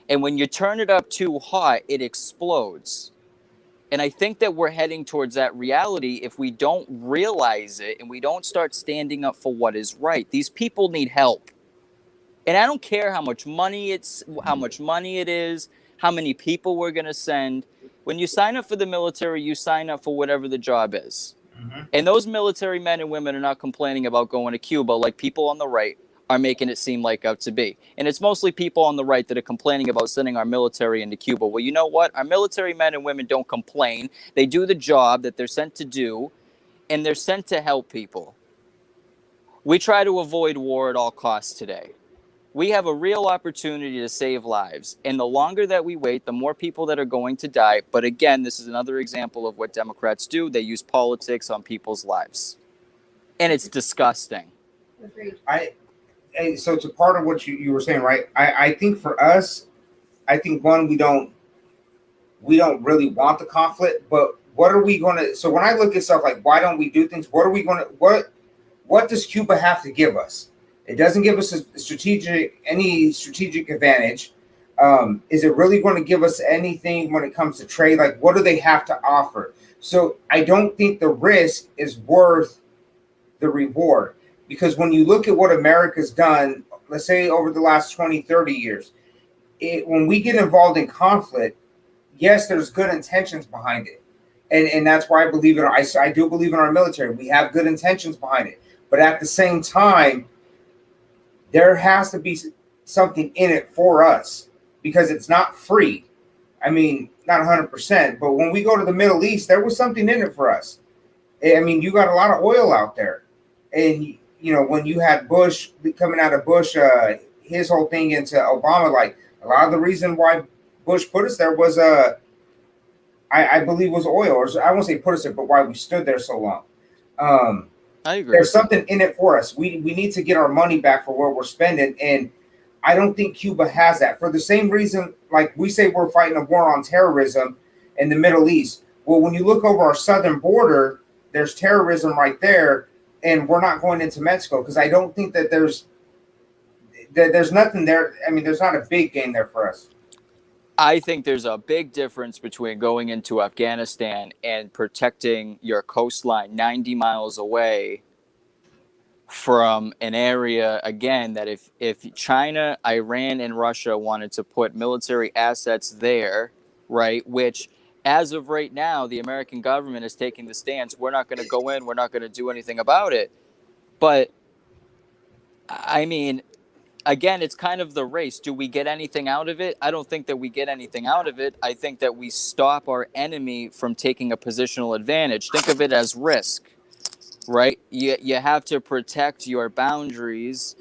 And when you turn it up too hot, it explodes. And I think that we're heading towards that reality if we don't realize it and we don't start standing up for what is right. These people need help. And I don't care how much money it is, how many people we're going to send. When you sign up for the military, you sign up for whatever the job is. Mm-hmm. And those military men and women are not complaining about going to Cuba like people on the right are making it seem like out to be. And it's mostly people on the right that are complaining about sending our military into Cuba. Well, you know what? Our military men and women don't complain. They do the job that they're sent to do, and they're sent to help people. We try to avoid war at all costs today. We have a real opportunity to save lives. And the longer that we wait, the more people that are going to die. But again, this is another example of what Democrats do. They use politics on people's lives. And it's disgusting. Agreed. So to part of what you were saying, right? I think for us, I think one, we don't really want the conflict, but what are we going to, so when I look at stuff like, why don't we do things? What are we going to, what does Cuba have to give us? It doesn't give us any strategic advantage. Is it really going to give us anything when it comes to trade? Like, what do they have to offer? So I don't think the risk is worth the reward, because when you look at what America's done, let's say over the last 20, 30 years, when we get involved in conflict, yes, there's good intentions behind it. And that's why I believe I do believe in our military. We have good intentions behind it. But at the same time, there has to be something in it for us, because it's not free. I mean, not 100%, but when we go to the Middle East, there was something in it for us. I mean, you got a lot of oil out there. And, you know, when you had Bush coming out of Bush, his whole thing into Obama, like a lot of the reason why Bush put us there was, I believe, was oil. Or I won't say put us there, but why we stood there so long. I agree. There's something in it for us. We need to get our money back for what we're spending. And I don't think Cuba has that, for the same reason, like we say we're fighting a war on terrorism in the Middle East. Well, when you look over our southern border, there's terrorism right there, and we're not going into Mexico, because I don't think that there's nothing there. I mean, there's not a big game there for us. I think there's a big difference between going into Afghanistan and protecting your coastline 90 miles away from an area, again, that if China, Iran, and Russia wanted to put military assets there, right, which as of right now, the American government is taking the stance, we're not going to go in, we're not going to do anything about it. But, I mean, again, it's kind of the race. Do we get anything out of it? I don't think that we get anything out of it. I think that we stop our enemy from taking a positional advantage. Think of it as risk, right? You have to protect your boundaries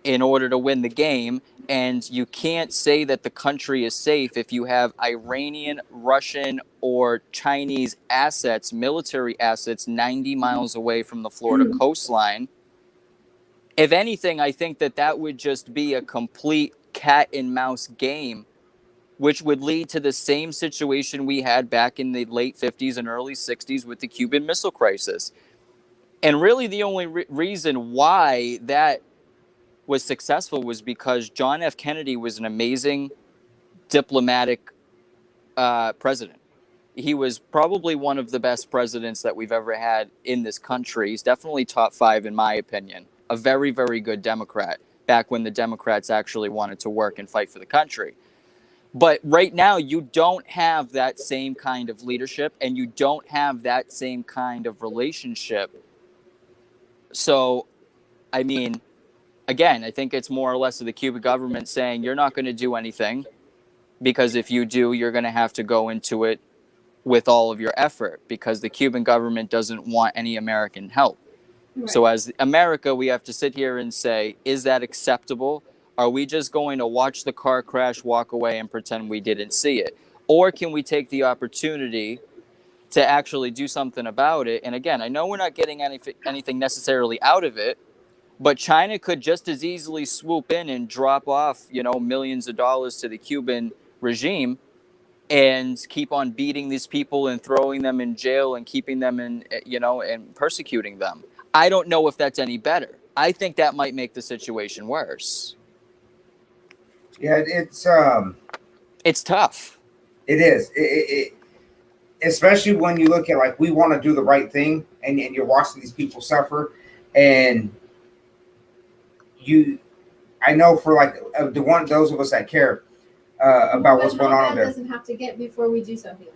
in order to win the game. And you can't say that the country is safe if you have Iranian, Russian, or Chinese assets, military assets, 90 miles away from the Florida coastline. If anything, I think that would just be a complete cat and mouse game, which would lead to the same situation we had back in the late 50s and early 60s with the Cuban Missile Crisis. And really the only reason why that was successful was because John F. Kennedy was an amazing diplomatic president. He was probably one of the best presidents that we've ever had in this country. He's definitely top 5 in my opinion. A very, very good Democrat, back when the Democrats actually wanted to work and fight for the country. But right now, you don't have that same kind of leadership, and you don't have that same kind of relationship. So, I mean, again, I think it's more or less of the Cuban government saying, you're not going to do anything, because if you do, you're going to have to go into it with all of your effort, because the Cuban government doesn't want any American help. Right. So as America, we have to sit here and say, is that acceptable? Are we just going to watch the car crash, walk away, and pretend we didn't see it? Or can we take the opportunity to actually do something about it? And again, I know we're not getting anything necessarily out of it, but China could just as easily swoop in and drop off, millions of dollars to the Cuban regime and keep on beating these people and throwing them in jail and keeping them in, and persecuting them. I don't know if that's any better. I think that might make the situation worse. Yeah, it's tough. It is. It especially when you look at, like, we want to do the right thing, and you're watching these people suffer, and I know for like those of us that care about what's going on there. Doesn't have to get before we do something.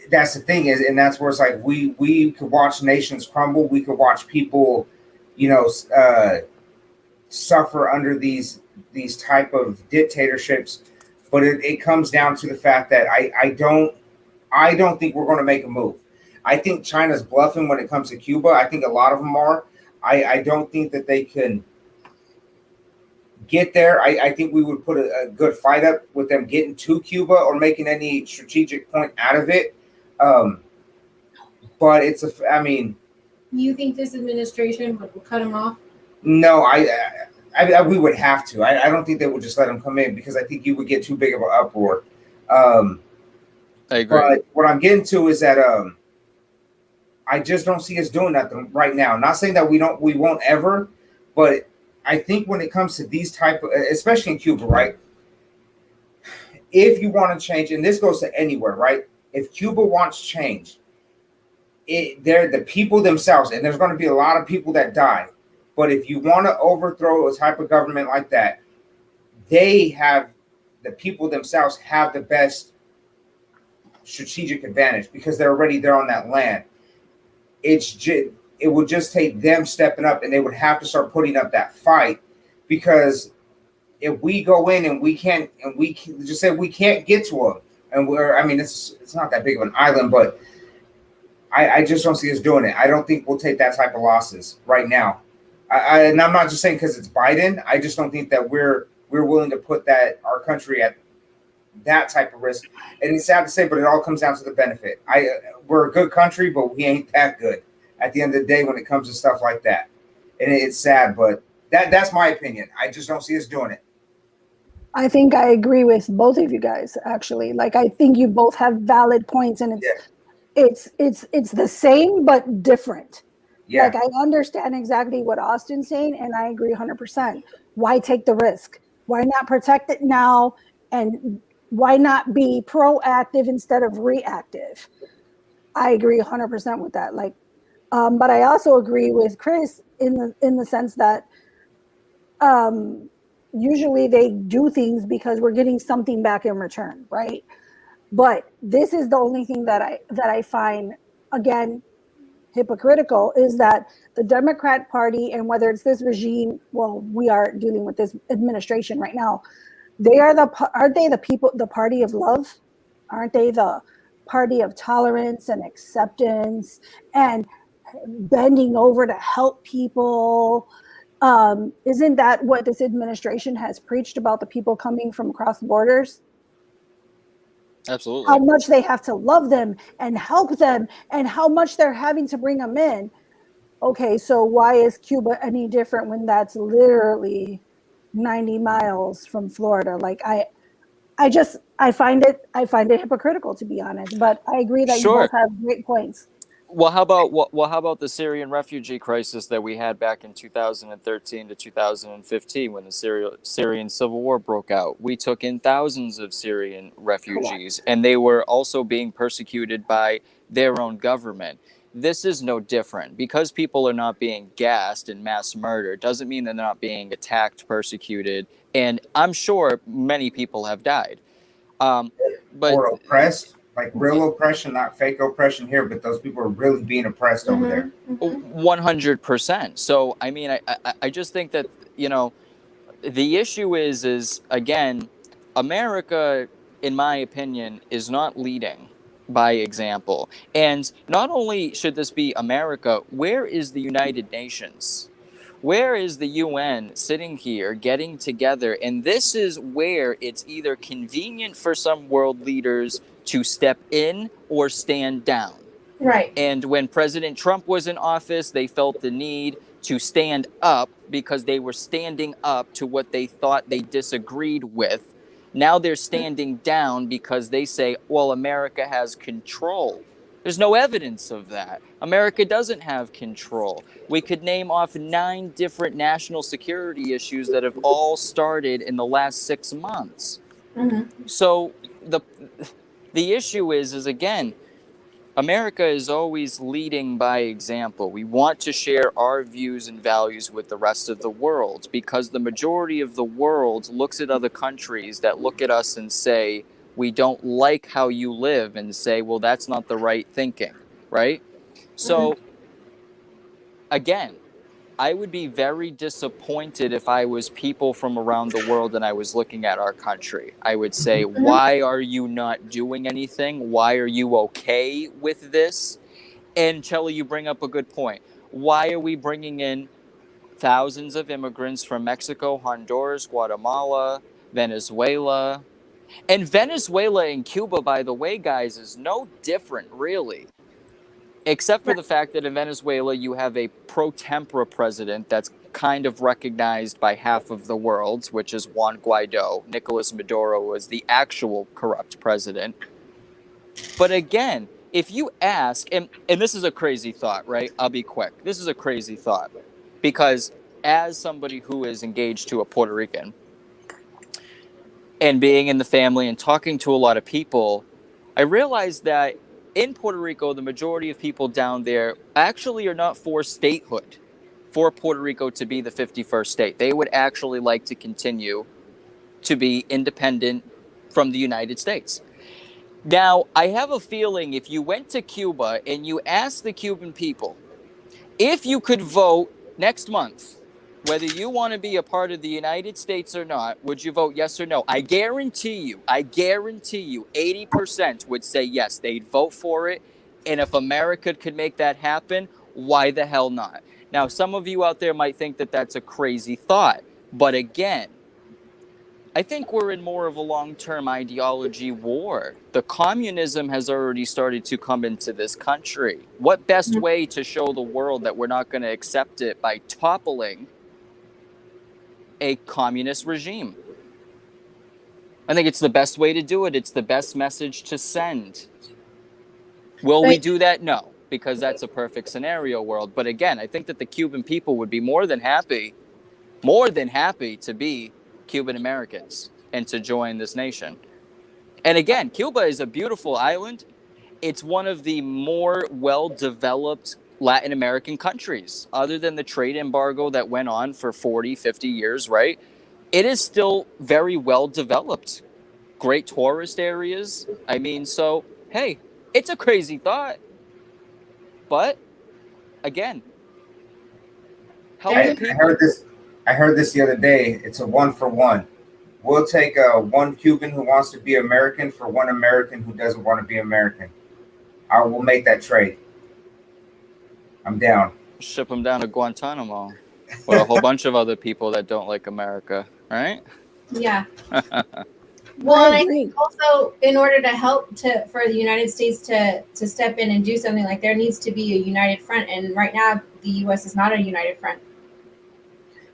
That's the thing is, and that's where it's like we could watch nations crumble. We could watch people, suffer under these type of dictatorships. But it comes down to the fact that I don't think we're going to make a move. I think China's bluffing when it comes to Cuba. I think a lot of them are. I don't think that they can get there. I think we would put a good fight up with them getting to Cuba or making any strategic point out of it. But I mean, You think this administration would cut them off? no, we would have to. I don't think they would just let them come in because I think you would get too big of an uproar. I agree. But what I'm getting to is that I just don't see us doing nothing right now. Not saying that we won't ever, but I think when it comes to these type of, especially in Cuba, right? If you want to change, and this goes to anywhere, right? If Cuba wants change, they're the people themselves, and there's going to be a lot of people that die. But if you want to overthrow a type of government like that, the people themselves have the best strategic advantage because they're already there on that land. It would just take them stepping up, and they would have to start putting up that fight, because if we go in and we can't get to them, and it's not that big of an island, but I just don't see us doing it. I don't think we'll take that type of losses right now. And I'm not just saying because it's Biden. I just don't think that we're willing to put our country at that type of risk. And it's sad to say, but it all comes down to the benefit. We're a good country, but we ain't that good at the end of the day when it comes to stuff like that. And it's sad, but that's my opinion. I just don't see us doing it. I think I agree with both of you guys, actually. Like, I think you both have valid points, and it's the same but different. Yeah. Like, I understand exactly what Austin's saying, and I agree 100%. Why take the risk? Why not protect it now, and why not be proactive instead of reactive? I agree 100% with that. Like, but I also agree with Chris in the sense that usually they do things because we're getting something back in return, right? But this is the only thing that I find, again, hypocritical, is that the Democrat Party, and whether it's this regime, well, we are dealing with this administration right now, aren't they the party of love? Aren't they the party of tolerance and acceptance and bending over to help people? Isn't that what this administration has preached about the people coming from across borders? Absolutely. How much they have to love them and help them, and how much they're having to bring them in. Okay, so why is Cuba any different when that's literally 90 miles from Florida? Like, I find it hypocritical, to be honest. But I agree that you both have great points. Well, how about the Syrian refugee crisis that we had back in 2013 to 2015 when the Syrian civil war broke out? We took in thousands of Syrian refugees, and they were also being persecuted by their own government. This is no different. Because people are not being gassed and mass murdered doesn't mean they're not being attacked, persecuted, and I'm sure many people have died. But or oppressed. Like real oppression, not fake oppression here, but those people are really being oppressed over there. 100%. So, I mean, I just think that, the issue is again, America, in my opinion, is not leading by example. And not only should this be America, where is the United Nations? Where is the UN sitting here getting together? And this is where it's either convenient for some world leaders to step in or stand down. Right. And when President Trump was in office, they felt the need to stand up because they were standing up to what they thought they disagreed with. Now they're standing down because they say, well, America has control. There's no evidence of that. America doesn't have control. We could name off 9 different national security issues that have all started in the last 6 months. Mm-hmm. So the issue is again, America is always leading by example. We want to share our views and values with the rest of the world because the majority of the world looks at other countries that look at us and say, we don't like how you live, and say, well, that's not the right thinking, right? So, again, I would be very disappointed if I was people from around the world and I was looking at our country. I would say, why are you not doing anything? Why are you okay with this? And Chelly, you bring up a good point. Why are we bringing in thousands of immigrants from Mexico, Honduras, Guatemala, Venezuela. And Venezuela and Cuba, by the way, guys, is no different, really. Except for the fact that in Venezuela, you have a pro tempore president that's kind of recognized by half of the world, which is Juan Guaido. Nicolas Maduro is the actual corrupt president. But again, if you ask, and this is a crazy thought, right? I'll be quick. This is a crazy thought. Because as somebody who is engaged to a Puerto Rican, and being in the family and talking to a lot of people, I realized that in Puerto Rico, the majority of people down there actually are not for statehood, for Puerto Rico to be the 51st state. They would actually like to continue to be independent from the United States. Now, I have a feeling if you went to Cuba and you asked the Cuban people, if you could vote next month, whether you want to be a part of the United States or not, would you vote yes or no? I guarantee you, 80% would say yes. They'd vote for it. And if America could make that happen, why the hell not? Now, some of you out there might think that that's a crazy thought. But again, I think we're in more of a long-term ideology war. The communism has already started to come into this country. What best way to show the world that we're not going to accept it by toppling a communist regime? I think it's the best way to do it. It's the best message to send. Will we do that? No, because that's a perfect scenario world. But again, I think that the Cuban people would be more than happy to be Cuban Americans and to join this nation. And again, Cuba is a beautiful island. It's one of the more well-developed Latin American countries, other than the trade embargo that went on for 40, 50 years, right? It is still very well developed. Great tourist areas. I mean, so, hey, it's a crazy thought. But, again, help the people. I heard this the other day. It's a 1-for-1. We'll take one Cuban who wants to be American for one American who doesn't want to be American. I will make that trade. I'm down. Ship them down to Guantanamo with a whole bunch of other people that don't like America, right? Yeah. Well, and I think also in order to help for the United States to step in and do something, like there needs to be a united front. And right now, the U.S. is not a united front.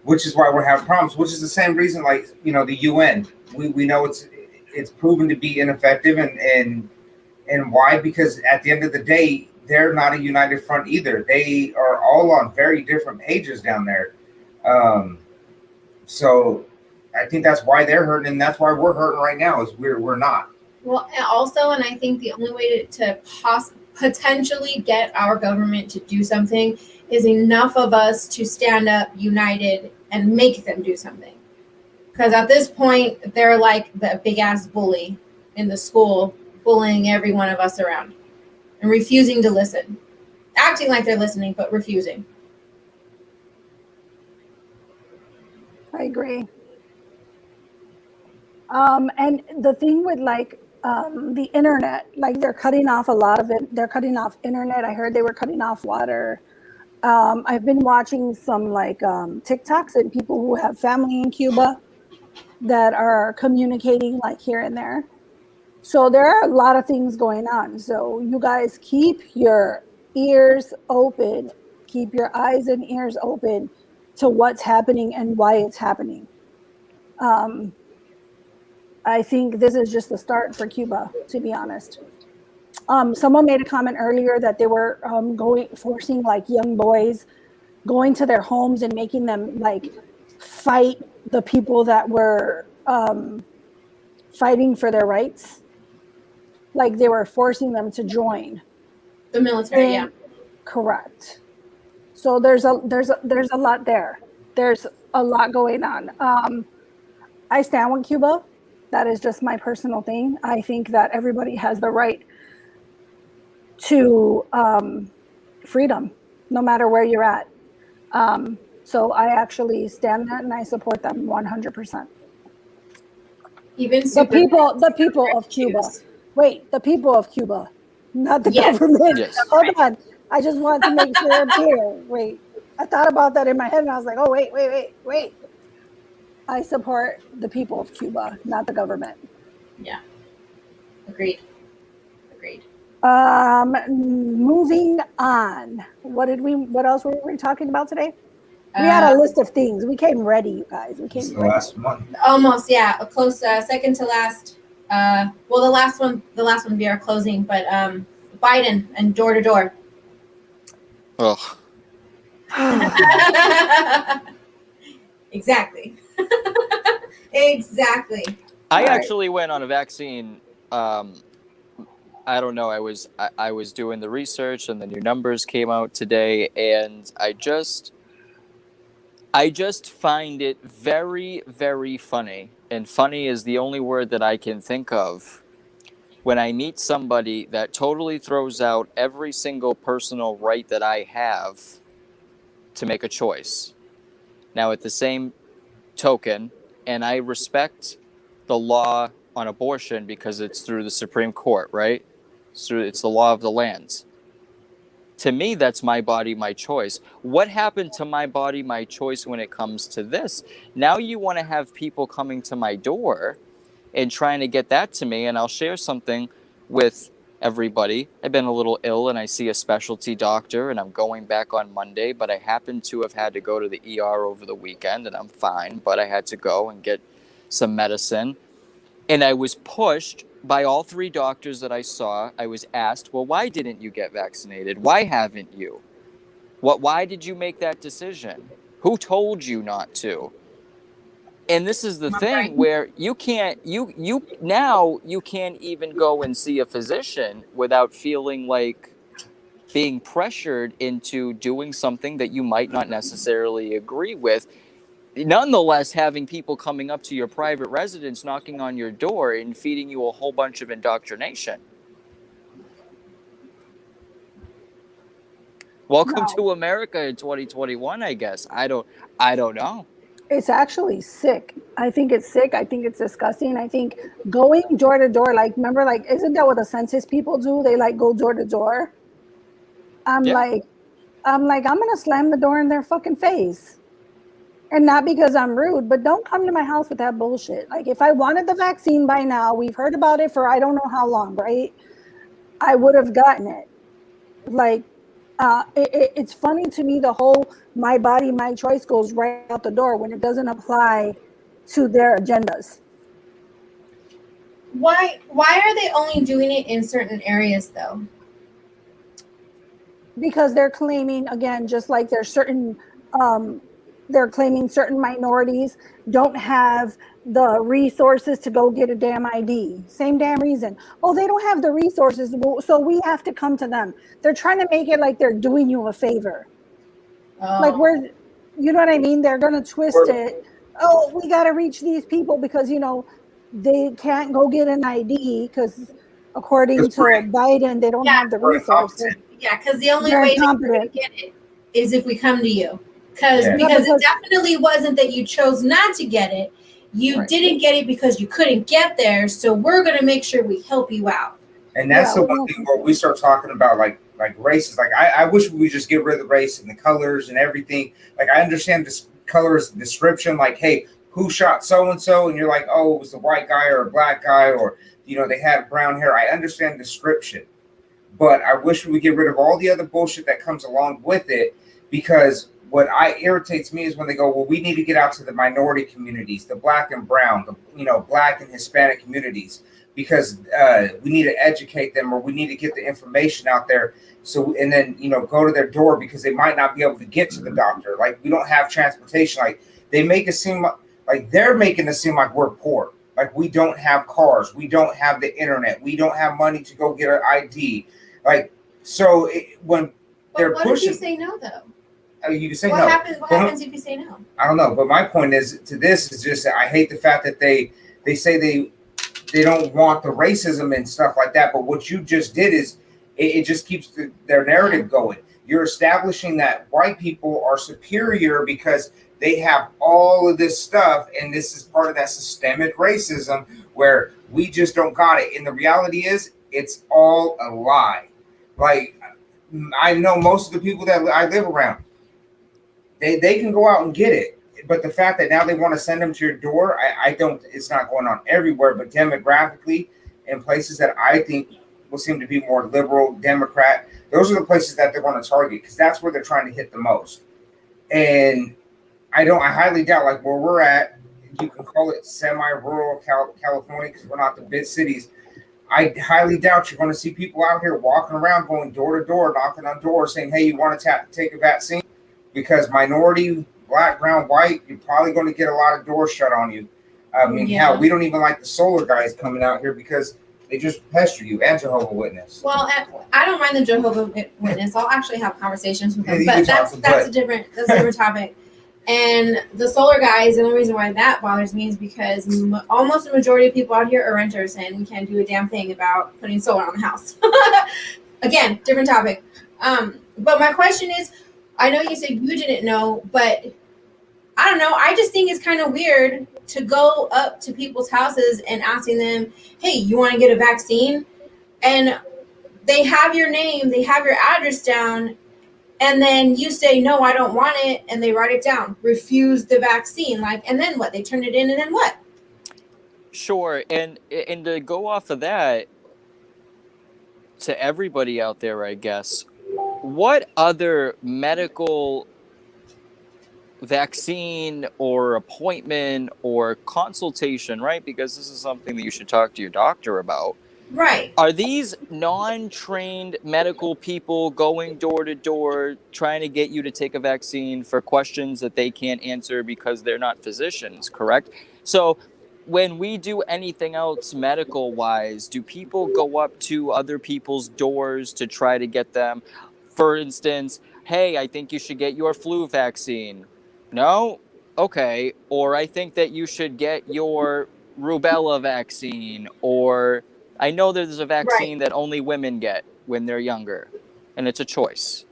Which is why we're having problems, which is the same reason, like, you know, the UN. We know it's proven to be ineffective. And why? Because at the end of the day, they're not a united front either. They are all on very different pages down there. So I think that's why they're hurting, and that's why we're hurting right now, is we're not. Well, and also, and I think the only way to potentially get our government to do something is enough of us to stand up united and make them do something. Because at this point, they're like the big ass bully in the school, bullying every one of us around and refusing to listen, acting like they're listening, but refusing. I agree. And the thing with the internet, like they're cutting off a lot of it. They're cutting off internet. I heard they were cutting off water. I've been watching some TikToks and people who have family in Cuba that are communicating like here and there. So there are a lot of things going on. So you guys keep your ears open, keep your eyes and ears open to what's happening and why it's happening. I think this is just the start for Cuba, to be honest. Someone made a comment earlier that they were forcing like young boys, going to their homes and making them like fight the people that were fighting for their rights. Like they were forcing them to join the military. Yeah, correct. So there's a lot there. There's a lot going on. I stand with Cuba. That is just my personal thing. I think that everybody has the right to freedom, no matter where you're at. So I actually stand that and I support them 100%. Even the people of Cuba. Wait, the people of Cuba, not the government. Yes. Hold on. I just want to make sure I'm clear. Wait. I thought about that in my head and I was like, oh, wait. I support the people of Cuba, not the government. Yeah. Agreed. Moving on. What else were we talking about today? We had a list of things. We came ready, you guys. We It's came the ready. last one. Almost, yeah. A close second to last. Well, the last one would be our closing, but Biden and door to door. Ugh. Exactly. Exactly. I All right. actually went on a vaccine. I don't know. I was doing the research, and the new numbers came out today, and I just find it very, very funny, and funny is the only word that I can think of, when I meet somebody that totally throws out every single personal right that I have to make a choice. Now, at the same token, and I respect the law on abortion because it's through the Supreme Court, right? It's the law of the land. To me, that's my body, my choice. What happened to my body, my choice when it comes to this? Now you want to have people coming to my door and trying to get that to me, and I'll share something with everybody. I've been a little ill and I see a specialty doctor and I'm going back on Monday, but I happen to have had to go to the ER over the weekend and I'm fine, but I had to go and get some medicine. And I was pushed by all three doctors that I saw. I was asked, well, why didn't you get vaccinated? Why haven't you? Why did you make that decision? Who told you not to? And this is the thing where you can't even go and see a physician without feeling like being pressured into doing something that you might not necessarily agree with. Nonetheless, having people coming up to your private residence, knocking on your door and feeding you a whole bunch of indoctrination. Welcome to America in 2021, I guess. I don't know. It's actually sick. I think it's sick. I think it's disgusting. I think going door to door, like, remember, like, isn't that what the census people do? They like go door to door. I'm like, I'm gonna slam the door in their fucking face. And not because I'm rude, but don't come to my house with that bullshit. Like, if I wanted the vaccine by now, we've heard about it for I don't know how long, right? I would have gotten it. Like, it's funny to me, the whole my body, my choice goes right out the door when it doesn't apply to their agendas. Why are they only doing it in certain areas though? Because they're claiming, again, just like there's certain, they're claiming certain minorities don't have the resources to go get a damn ID. Same damn reason. Oh, they don't have the resources, so we have to come to them. They're trying to make it like they're doing you a favor. Like, you know what I mean? They're going to twist it. Oh, we got to reach these people because, you know, they can't go get an ID because according to Biden, they don't have the resources. Yeah, because the only way that you're going to get it is if we come to you. Because it definitely wasn't that you chose not to get it. You didn't get it because you couldn't get there. So we're going to make sure we help you out. And that's the one thing where we start talking about like races. Like I wish we would just get rid of the race and the colors and everything. Like I understand this colors description. Like, hey, who shot so and so? And you're like, oh, it was a white guy or a black guy, or you know they had brown hair. I understand description, but I wish we would get rid of all the other bullshit that comes along with it. Because what irritates me is when they go, well, we need to get out to the minority communities, the black and brown, the black and Hispanic communities. Because we need to educate them, or we need to get the information out there. So, and then, go to their door because they might not be able to get to the doctor. Like we don't have transportation. Like they make it seem like they're making it seem like we're poor. Like we don't have cars. We don't have the internet. We don't have money to go get an ID. Like, so when they're pushing. What if you say no though? You can say no. What happens if you say no? I don't know. But my point is just that I hate the fact that they say they don't want the racism and stuff like that. But what you just did is it just keeps their narrative going. You're establishing that white people are superior because they have all of this stuff. And this is part of that systemic racism where we just don't got it. And the reality is it's all a lie. Like I know most of the people that I live around, they can go out and get it. But the fact that now they want to send them to your door, I don't. It's not going on everywhere, but demographically, in places that I think will seem to be more liberal, Democrat, those are the places that they're going to target because that's where they're trying to hit the most. And I highly doubt, like where we're at, you can call it semi-rural California because we're not the big cities. I highly doubt you're going to see people out here walking around, going door to door, knocking on doors, saying, "Hey, you want to take a vaccine?" Because minority, black, brown, white, you're probably going to get a lot of doors shut on you. I mean, hell, we don't even like the solar guys coming out here because they just pester you and Jehovah's Witness. Well, I don't mind the Jehovah's Witness. I'll actually have conversations with them, but that's a different topic. And the solar guys, the only reason why that bothers me is because almost the majority of people out here are renters, and we can't do a damn thing about putting solar on the house. Again, different topic. But my question is, I know you said you didn't know, but I don't know. I just think it's kind of weird to go up to people's houses and asking them, "Hey, you want to get a vaccine?" And they have your name, they have your address down, and then you say, "No, I don't want it," and they write it down, refuse the vaccine. Like, and then what? They turn it in, and then what? Sure, and to go off of that, to everybody out there, I guess, what other medical vaccine or appointment or consultation, right? Because this is something that you should talk to your doctor about. Right. Are these non-trained medical people going door to door trying to get you to take a vaccine for questions that they can't answer because they're not physicians, correct? So when we do anything else medical wise, do people go up to other people's doors to try to get them, for instance, "Hey, I think you should get your flu vaccine"? No? Okay. Or "I think that you should get your rubella vaccine," or "I know there's a vaccine that only women get when they're younger," and it's a choice.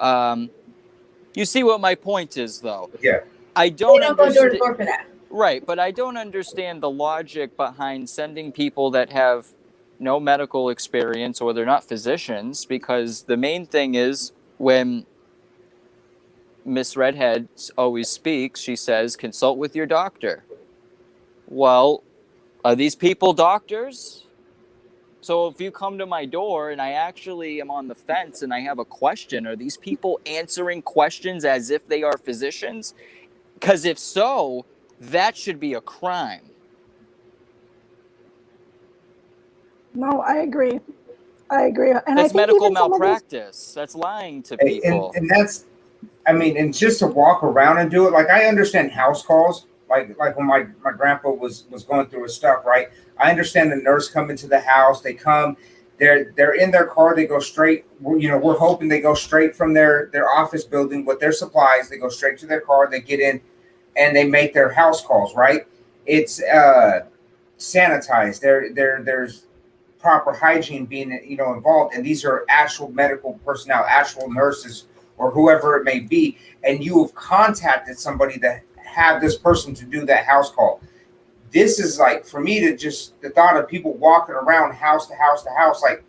You see what my point is, though? Yeah. I don't go door to door for that. Right, but I don't understand the logic behind sending people that have no medical experience or they're not physicians, because the main thing is when Miss Redhead always speaks, she says, "Consult with your doctor." Well, are these people doctors? So if you come to my door and I actually am on the fence and I have a question, are these people answering questions as if they are physicians? Because if so, that should be a crime. No, I agree. And that's I think medical malpractice. That's lying to people. And that's, I mean, and just to walk around and do it, like I understand house calls, like when my grandpa was going through his stuff, right? I understand the nurse coming to the house. They come, they're in their car. They go straight. We're hoping they go straight from their office building with their supplies. They go straight to their car. They get in, and they make their house calls. Right? It's sanitized. There's proper hygiene being involved, and these are actual medical personnel, actual nurses or whoever it may be, and you have contacted somebody that have this person to do that house call. This is like, for me, to just the thought of people walking around house to house to house, like,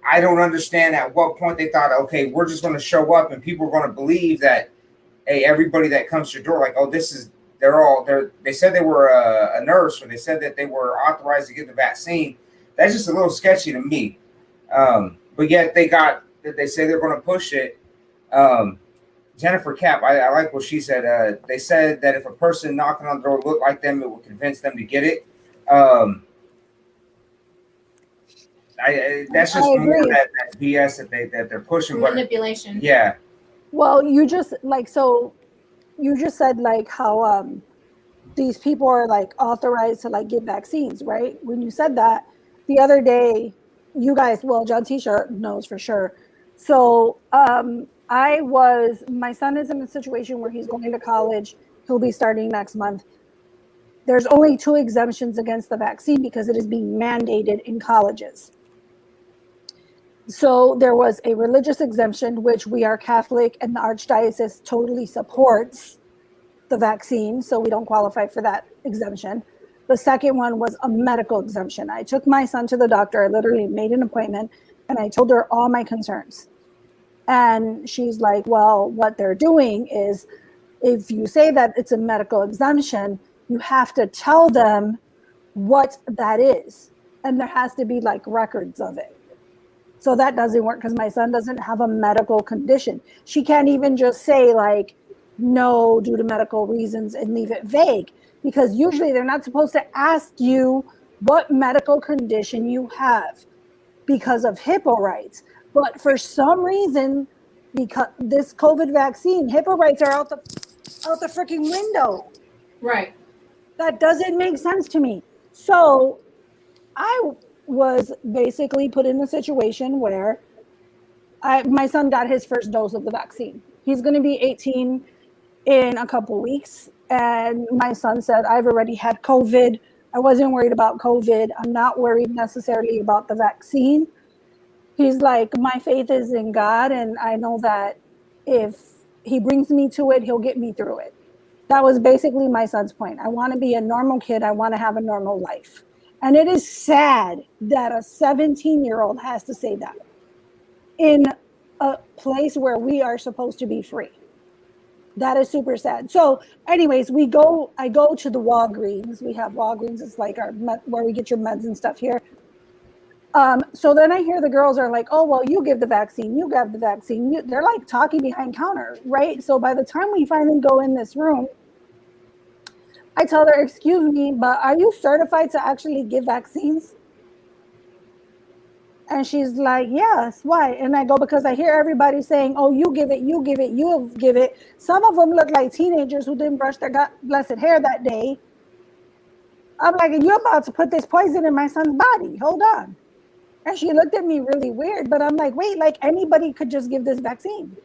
I don't understand at what point they thought, okay, we're just going to show up and people are going to believe that, hey, everybody that comes to your door, like, oh, they said they were a nurse, or they said that they were authorized to get the vaccine. That's just a little sketchy to me. But yet they say they're going to push it. Jennifer Cap, I like what she said. They said that if a person knocking on the door looked like them, it would convince them to get it. That's just more that BS that they're pushing. Manipulation. But, yeah. Well, you just said like how these people are like authorized to like give vaccines, right? When you said that the other day, you guys, well, John T-shirt knows for sure. So my son is in a situation where he's going to college. He'll be starting next month. There's only 2 exemptions against the vaccine because it is being mandated in colleges. So there was a religious exemption, which we are Catholic and the Archdiocese totally supports the vaccine. So we don't qualify for that exemption. The second one was a medical exemption. I took my son to the doctor. I literally made an appointment and I told her all my concerns. And she's like, well, what they're doing is if you say that it's a medical exemption, you have to tell them what that is. And there has to be like records of it. So that doesn't work because my son doesn't have a medical condition. She can't even just say like, no, due to medical reasons and leave it vague, because usually they're not supposed to ask you what medical condition you have because of HIPAA rights. But for some reason, because this COVID vaccine, HIPAA rights are out the freaking window. Right. That doesn't make sense to me. So I was basically put in a situation where my son got his first dose of the vaccine. He's going to be 18 in a couple weeks. And my son said, I've already had COVID. I wasn't worried about COVID. I'm not worried necessarily about the vaccine. He's like, my faith is in God. And I know that if he brings me to it, he'll get me through it. That was basically my son's point. I want to be a normal kid. I want to have a normal life. And it is sad that a 17-year-old has to say that in a place where we are supposed to be free. That is super sad. So anyways, I go to the Walgreens. We have Walgreens. It's like where we get your meds and stuff here. So then I hear the girls are like, oh, well, you give the vaccine. You give the vaccine. They're like talking behind counter, right? So by the time we finally go in this room, I tell her, excuse me, but are you certified to actually give vaccines? And she's like, yes, why? And I go, because I hear everybody saying, oh, you give it, you give it, you give it. Some of them look like teenagers who didn't brush their blessed hair that day. I'm like, you're about to put this poison in my son's body. Hold on. And she looked at me really weird, but I'm like, wait, like anybody could just give this vaccine.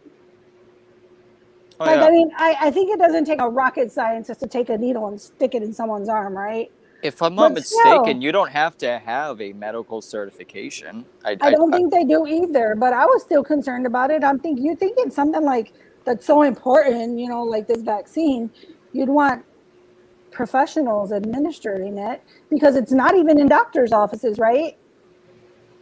Oh, like, yeah. I mean, I think it doesn't take a rocket scientist to take a needle and stick it in someone's arm, right? If I'm not But mistaken, still, you don't have to have a medical certification. I don't think they do either, but I was still concerned about it. You're thinking something like that's so important, you know, like this vaccine, you'd want professionals administering it, because it's not even in doctors' offices, right?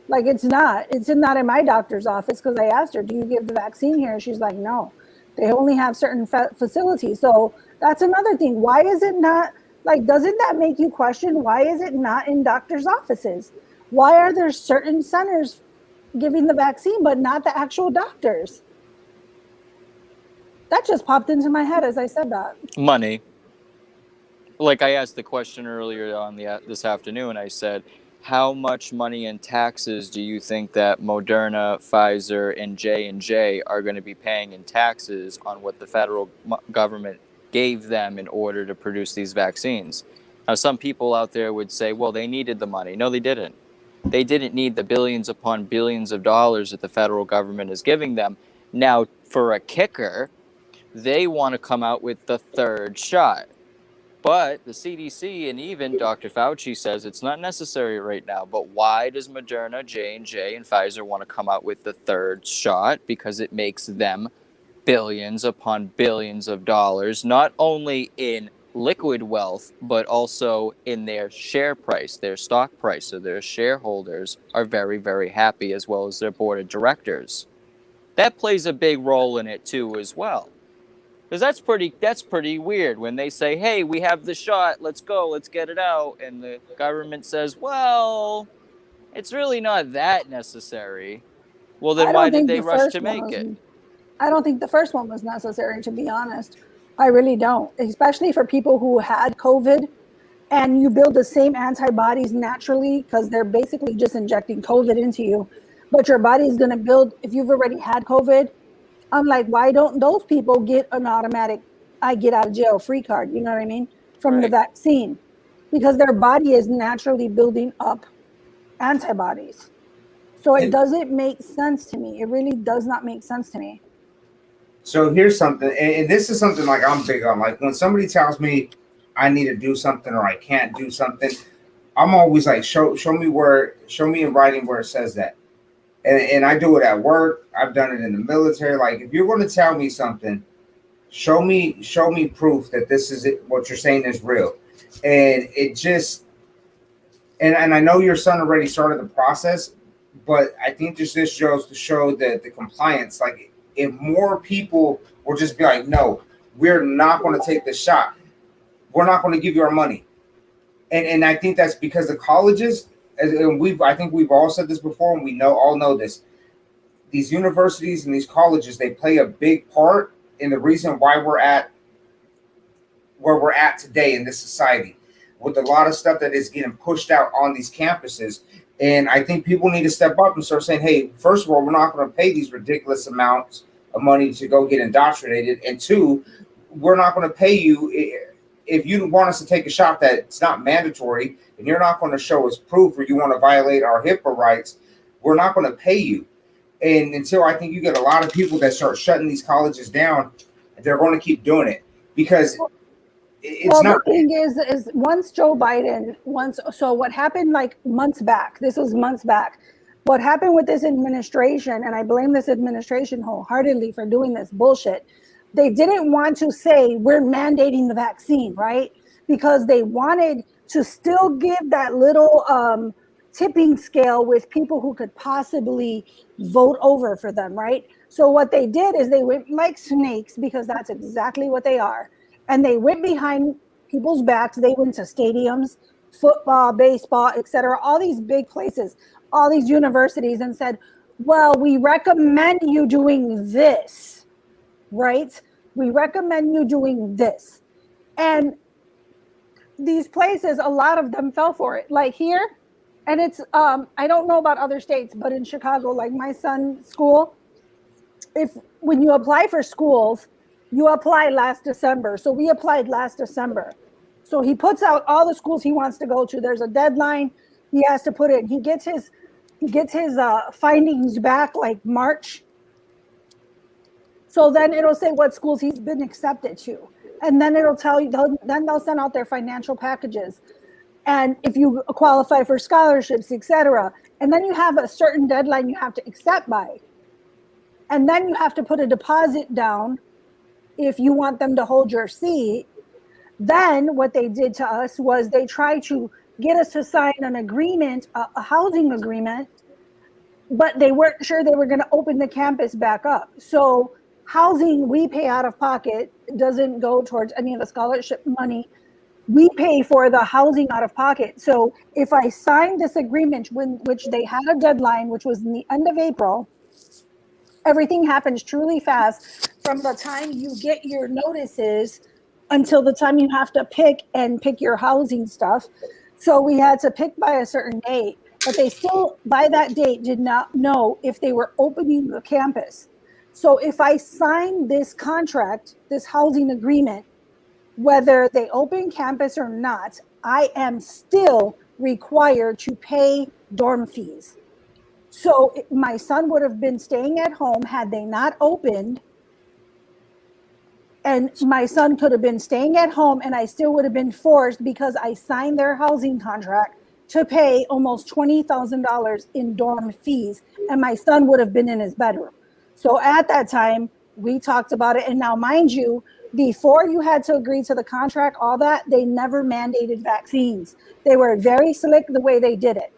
Like it's not in my doctor's office, because I asked her, do you give the vaccine here? And she's like, no, they only have certain facilities. So that's another thing. Why is it not, like, doesn't that make you question, why is it not in doctors' offices? Why are there certain centers giving the vaccine, but not the actual doctors? That just popped into my head as I said that. Money. Like I asked the question earlier on this afternoon, I said, how much money in taxes do you think that Moderna, Pfizer, and J&J are going to be paying in taxes on what the federal government gave them in order to produce these vaccines? Now, some people out there would say, well, they needed the money. No, they didn't. They didn't need the billions upon billions of dollars that the federal government is giving them. Now, for a kicker, they want to come out with the third shot. But the CDC and even Dr. Fauci says it's not necessary right now. But why does Moderna, J&J, and Pfizer want to come out with the third shot? Because it makes them billions upon billions of dollars, not only in liquid wealth, but also in their share price, their stock price. So their shareholders are very, very happy, as well as their board of directors. That plays a big role in it too, as well. Because that's pretty weird when they say, hey, we have the shot, let's go, let's get it out. And the government says, well, it's really not that necessary. Well, then why did they rush to make it? I don't think the first one was necessary, to be honest. I really don't, especially for people who had COVID, and you build the same antibodies naturally, because they're basically just injecting COVID into you. But your body is going to build, if you've already had COVID, I'm like, why don't those people get an automatic I get out of jail free card, you know what I mean, from the vaccine? Because their body is naturally building up antibodies. So it doesn't make sense to me. It really does not make sense to me. So here's something, and this is something like I'm big on. Like when somebody tells me I need to do something or I can't do something, I'm always like, show me in writing where it says that. And I do it at work. I've done it in the military. Like, if you're going to tell me something, show me proof that this is it, what you're saying is real. And it just, and I know your son already started the process, But I think this shows to show that the compliance, like if more people will just be like, no, we're not going to take the shot. We're not going to give you our money. And I think that's because the colleges, and I think we've all said this before, and we all know this. These universities and these colleges, they play a big part in the reason why we're at where we're at today in this society, with a lot of stuff that is getting pushed out on these campuses. And I think people need to step up and start saying, hey, first of all, we're not going to pay these ridiculous amounts of money to go get indoctrinated. And two, we're not going to pay you if you want us to take a shot that's not mandatory and you're not going to show us proof, or you want to violate our HIPAA rights, we're not going to pay you. And until I think you get a lot of people that start shutting these colleges down, they're going to keep doing it, because it's not. The thing is once Joe Biden, so what happened like months back, this was months back, what happened with this administration, and I blame this administration wholeheartedly for doing this bullshit. They didn't want to say we're mandating the vaccine, right? Because they wanted to still give that little tipping scale with people who could possibly vote over for them, right? So what they did is they went like snakes, because that's exactly what they are. And they went behind people's backs. They went to stadiums, football, baseball, etc., all these big places, all these universities, and said, well, we recommend you doing this. Right? We recommend you doing this. And these places, a lot of them fell for it. Like here, and it's, I don't know about other states, but in Chicago, like my son's school, when you apply for schools, you apply last December. So we applied last December. So he puts out all the schools he wants to go to. There's a deadline he has to put in. He gets his findings back like March. So then it'll say what schools he's been accepted to. And then it'll tell you, then they'll send out their financial packages. And if you qualify for scholarships, etc. And then you have a certain deadline you have to accept by. And then you have to put a deposit down if you want them to hold your seat. Then what they did to us was they tried to get us to sign an agreement, a housing agreement, but they weren't sure they were going to open the campus back up. So housing we pay out of pocket doesn't go towards any of the scholarship money. We pay for the housing out of pocket. So if I signed this agreement, which they had a deadline, which was in the end of April, everything happens truly fast from the time you get your notices until the time you have to pick your housing stuff. So we had to pick by a certain date, but they still, by that date, did not know if they were opening the campus. So if I sign this contract, this housing agreement, whether they open campus or not, I am still required to pay dorm fees. So my son would have been staying at home had they not opened, and my son could have been staying at home, and I still would have been forced, because I signed their housing contract, to pay almost $20,000 in dorm fees, and my son would have been in his bedroom. So at that time, we talked about it. And now, mind you, before you had to agree to the contract, all that, they never mandated vaccines. They were very slick the way they did it.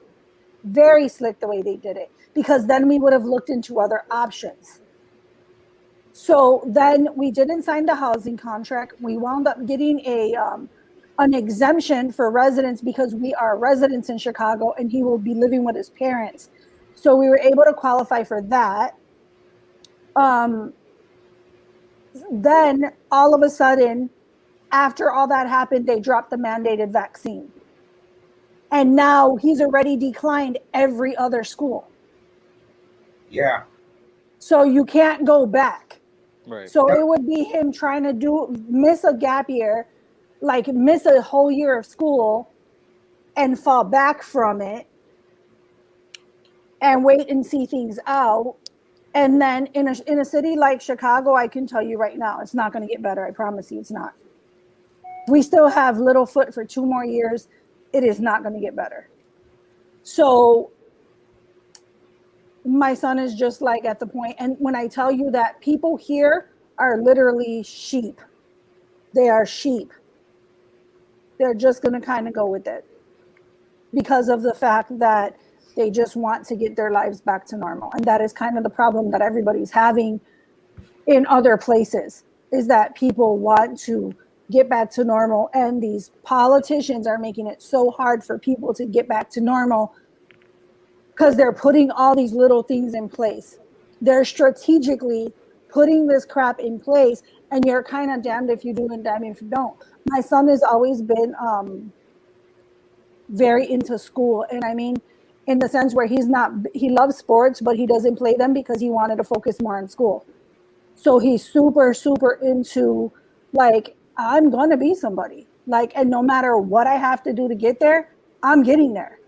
Very slick the way they did it, because then we would have looked into other options. So then we didn't sign the housing contract. We wound up getting an exemption for residents, because we are residents in Chicago and he will be living with his parents. So we were able to qualify for that. Then all of a sudden, after all that happened, they dropped the mandated vaccine. And now he's already declined every other school. Yeah. So you can't go back. Right. So it would be him trying to miss a gap year, like miss a whole year of school and fall back from it and wait and see things out. And then in a city like Chicago, I can tell you right now, it's not going to get better. I promise you it's not. We still have Littlefoot for 2 more years. It is not going to get better. So my son is just like at the point. And when I tell you that people here are literally sheep, they are sheep. They're just going to kind of go with it, because of the fact that They just want to get their lives back to normal. And that is kind of the problem that everybody's having in other places, is that people want to get back to normal. And these politicians are making it so hard for people to get back to normal because they're putting all these little things in place. They're strategically putting this crap in place, and you're kind of damned if you do and damned if you don't. My son has always been very into school, and I mean, in the sense where he loves sports, but he doesn't play them because he wanted to focus more on school. So he's super, super into, like, I'm gonna be somebody, like, and no matter what I have to do to get there, I'm getting there.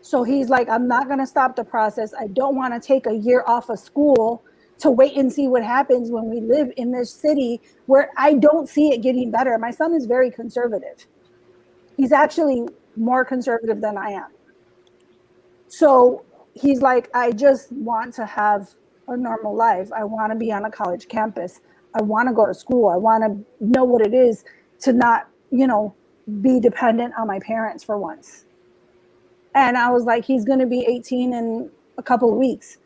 So he's like, I'm not gonna stop the process. I don't want to take a year off of school to wait and see what happens when we live in this city where I don't see it getting better. My son is very conservative. He's actually more conservative than I am. So he's like, I just want to have a normal life. I want to be on a college campus. I want to go to school. I want to know what it is to not, be dependent on my parents for once. And I was like, he's going to be 18 in a couple of weeks.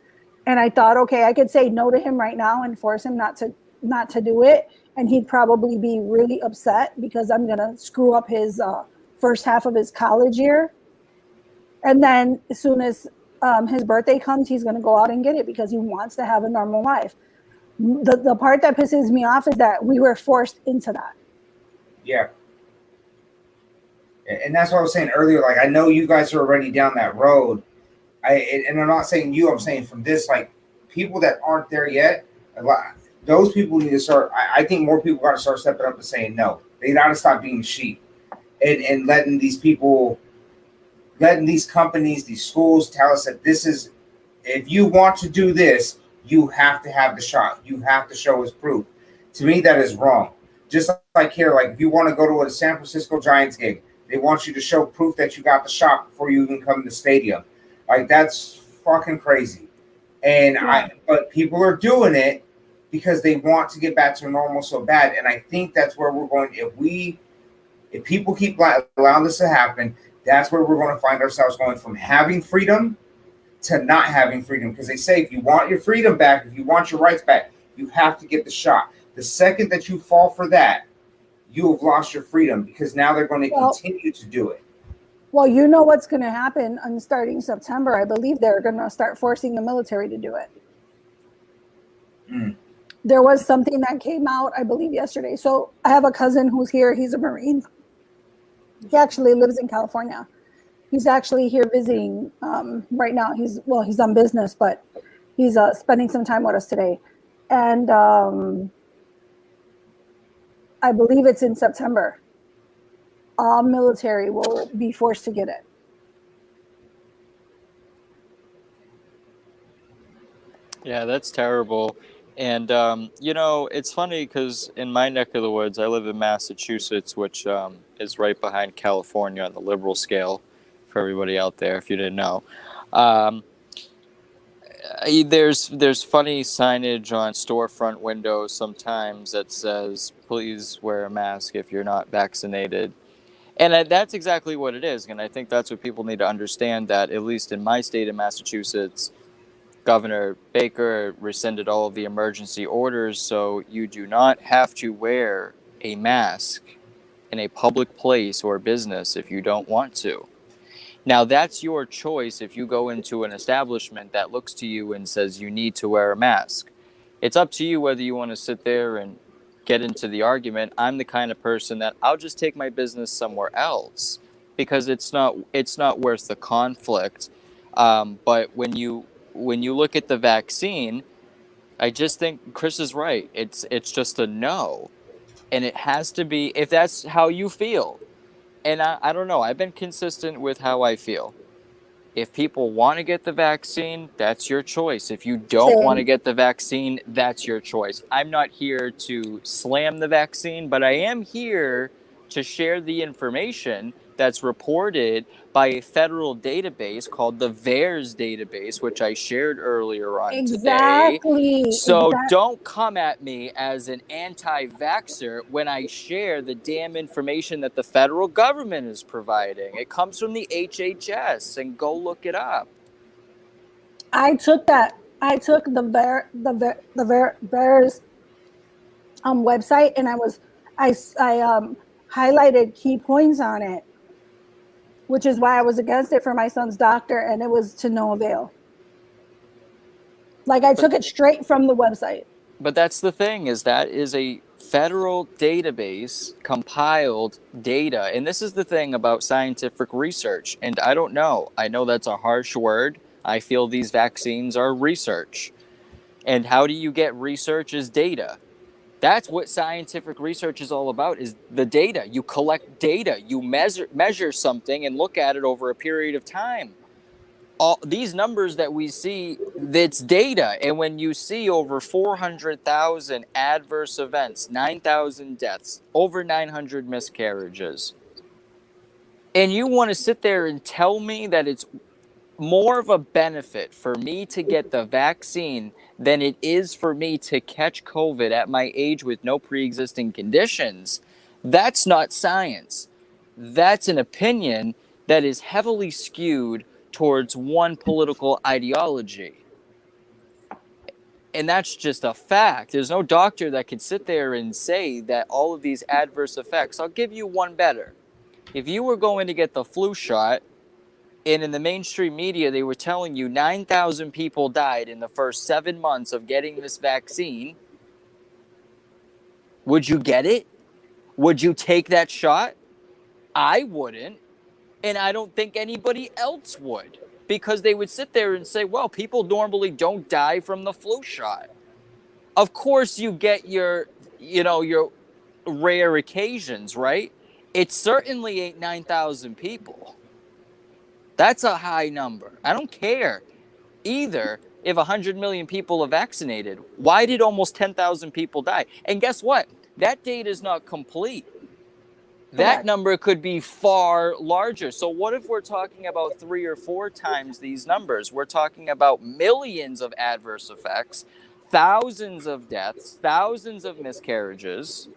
And I thought, okay, I could say no to him right now and force him not to do it. And he'd probably be really upset because I'm going to screw up his first half of his college year. And then as soon as his birthday comes, he's going to go out and get it because he wants to have a normal life. The part that pisses me off is that we were forced into that. Yeah. And that's what I was saying earlier. Like, I know you guys are already down that road. And I'm not saying you, I'm saying from this, like, people that aren't there yet, those people need to start. I think more people got to start stepping up and saying no. They got to stop being sheep and letting these people, letting these companies, these schools tell us that this is, if you want to do this, you have to have the shot. You have to show us proof. To me, that is wrong. Just like here, like if you want to go to a San Francisco Giants game, they want you to show proof that you got the shot before you even come to the stadium. Like, that's fucking crazy. And but people are doing it because they want to get back to normal so bad. And I think that's where we're going. If people keep allowing this to happen, that's where we're going to find ourselves going from having freedom to not having freedom. Because they say if you want your freedom back, if you want your rights back, you have to get the shot. The second that you fall for that, you have lost your freedom because now they're going to continue to do it. Well, you know what's going to happen on starting September. I believe they're going to start forcing the military to do it. Mm. There was something that came out, I believe, yesterday. So I have a cousin who's here. He's a Marine. He actually lives in California. He's actually here visiting right now. He's on business, but he's spending some time with us today. And I believe it's in September. All military will be forced to get it. Yeah, that's terrible. And, it's funny because in my neck of the woods, I live in Massachusetts, which is right behind California on the liberal scale for everybody out there, if you didn't know. There's funny signage on storefront windows sometimes that says, please wear a mask if you're not vaccinated. And that's exactly what it is. And I think that's what people need to understand, that at least in my state of Massachusetts, Governor Baker rescinded all of the emergency orders, so you do not have to wear a mask in a public place or business if you don't want to. Now, that's your choice if you go into an establishment that looks to you and says you need to wear a mask. It's up to you whether you want to sit there and get into the argument. I'm the kind of person that I'll just take my business somewhere else because it's not worth the conflict. But when you look at the vaccine, I just think Chris is right. It's just a no, and it has to be if that's how you feel. And I don't know. I've been consistent with how I feel. If people want to get the vaccine, that's your choice. If you don't want to get the vaccine, that's your choice. I'm not here to slam the vaccine, but I am here to share the information that's reported by a federal database called the VAERS database, which I shared earlier on today. Exactly. So don't come at me as an anti-vaxxer when I share the damn information that the federal government is providing. It comes from the HHS, and go look it up. I took that. I took the VAERS website, and I highlighted key points on it, which is why I was against it for my son's doctor, and it was to no avail. Like I took it straight from the website. But that's the thing, is that is a federal database compiled data. And this is the thing about scientific research. And I don't know. I know that's a harsh word. I feel these vaccines are research. And how do you get research is data. That's what scientific research is all about, is the data. You collect data. You measure something and look at it over a period of time. All these numbers that we see, that's data. And when you see over 400,000 adverse events, 9,000 deaths, over 900 miscarriages, and you want to sit there and tell me that it's more of a benefit for me to get the vaccine than it is for me to catch COVID at my age with no pre-existing conditions, that's not science. That's an opinion that is heavily skewed towards one political ideology. And that's just a fact. There's no doctor that can sit there and say that all of these adverse effects. I'll give you one better. If you were going to get the flu shot, and in the mainstream media, they were telling you 9,000 people died in the first 7 months of getting this vaccine, would you get it? Would you take that shot? I wouldn't. And I don't think anybody else would, because they would sit there and say, well, people normally don't die from the flu shot. Of course you get your rare occasions, right? It certainly ain't 9,000 people. That's a high number. I don't care either if 100 million people are vaccinated. Why did almost 10,000 people die? And guess what? That data is not complete. That number could be far larger. So what if we're talking about 3 or 4 times these numbers? We're talking about millions of adverse effects, thousands of deaths, thousands of miscarriages.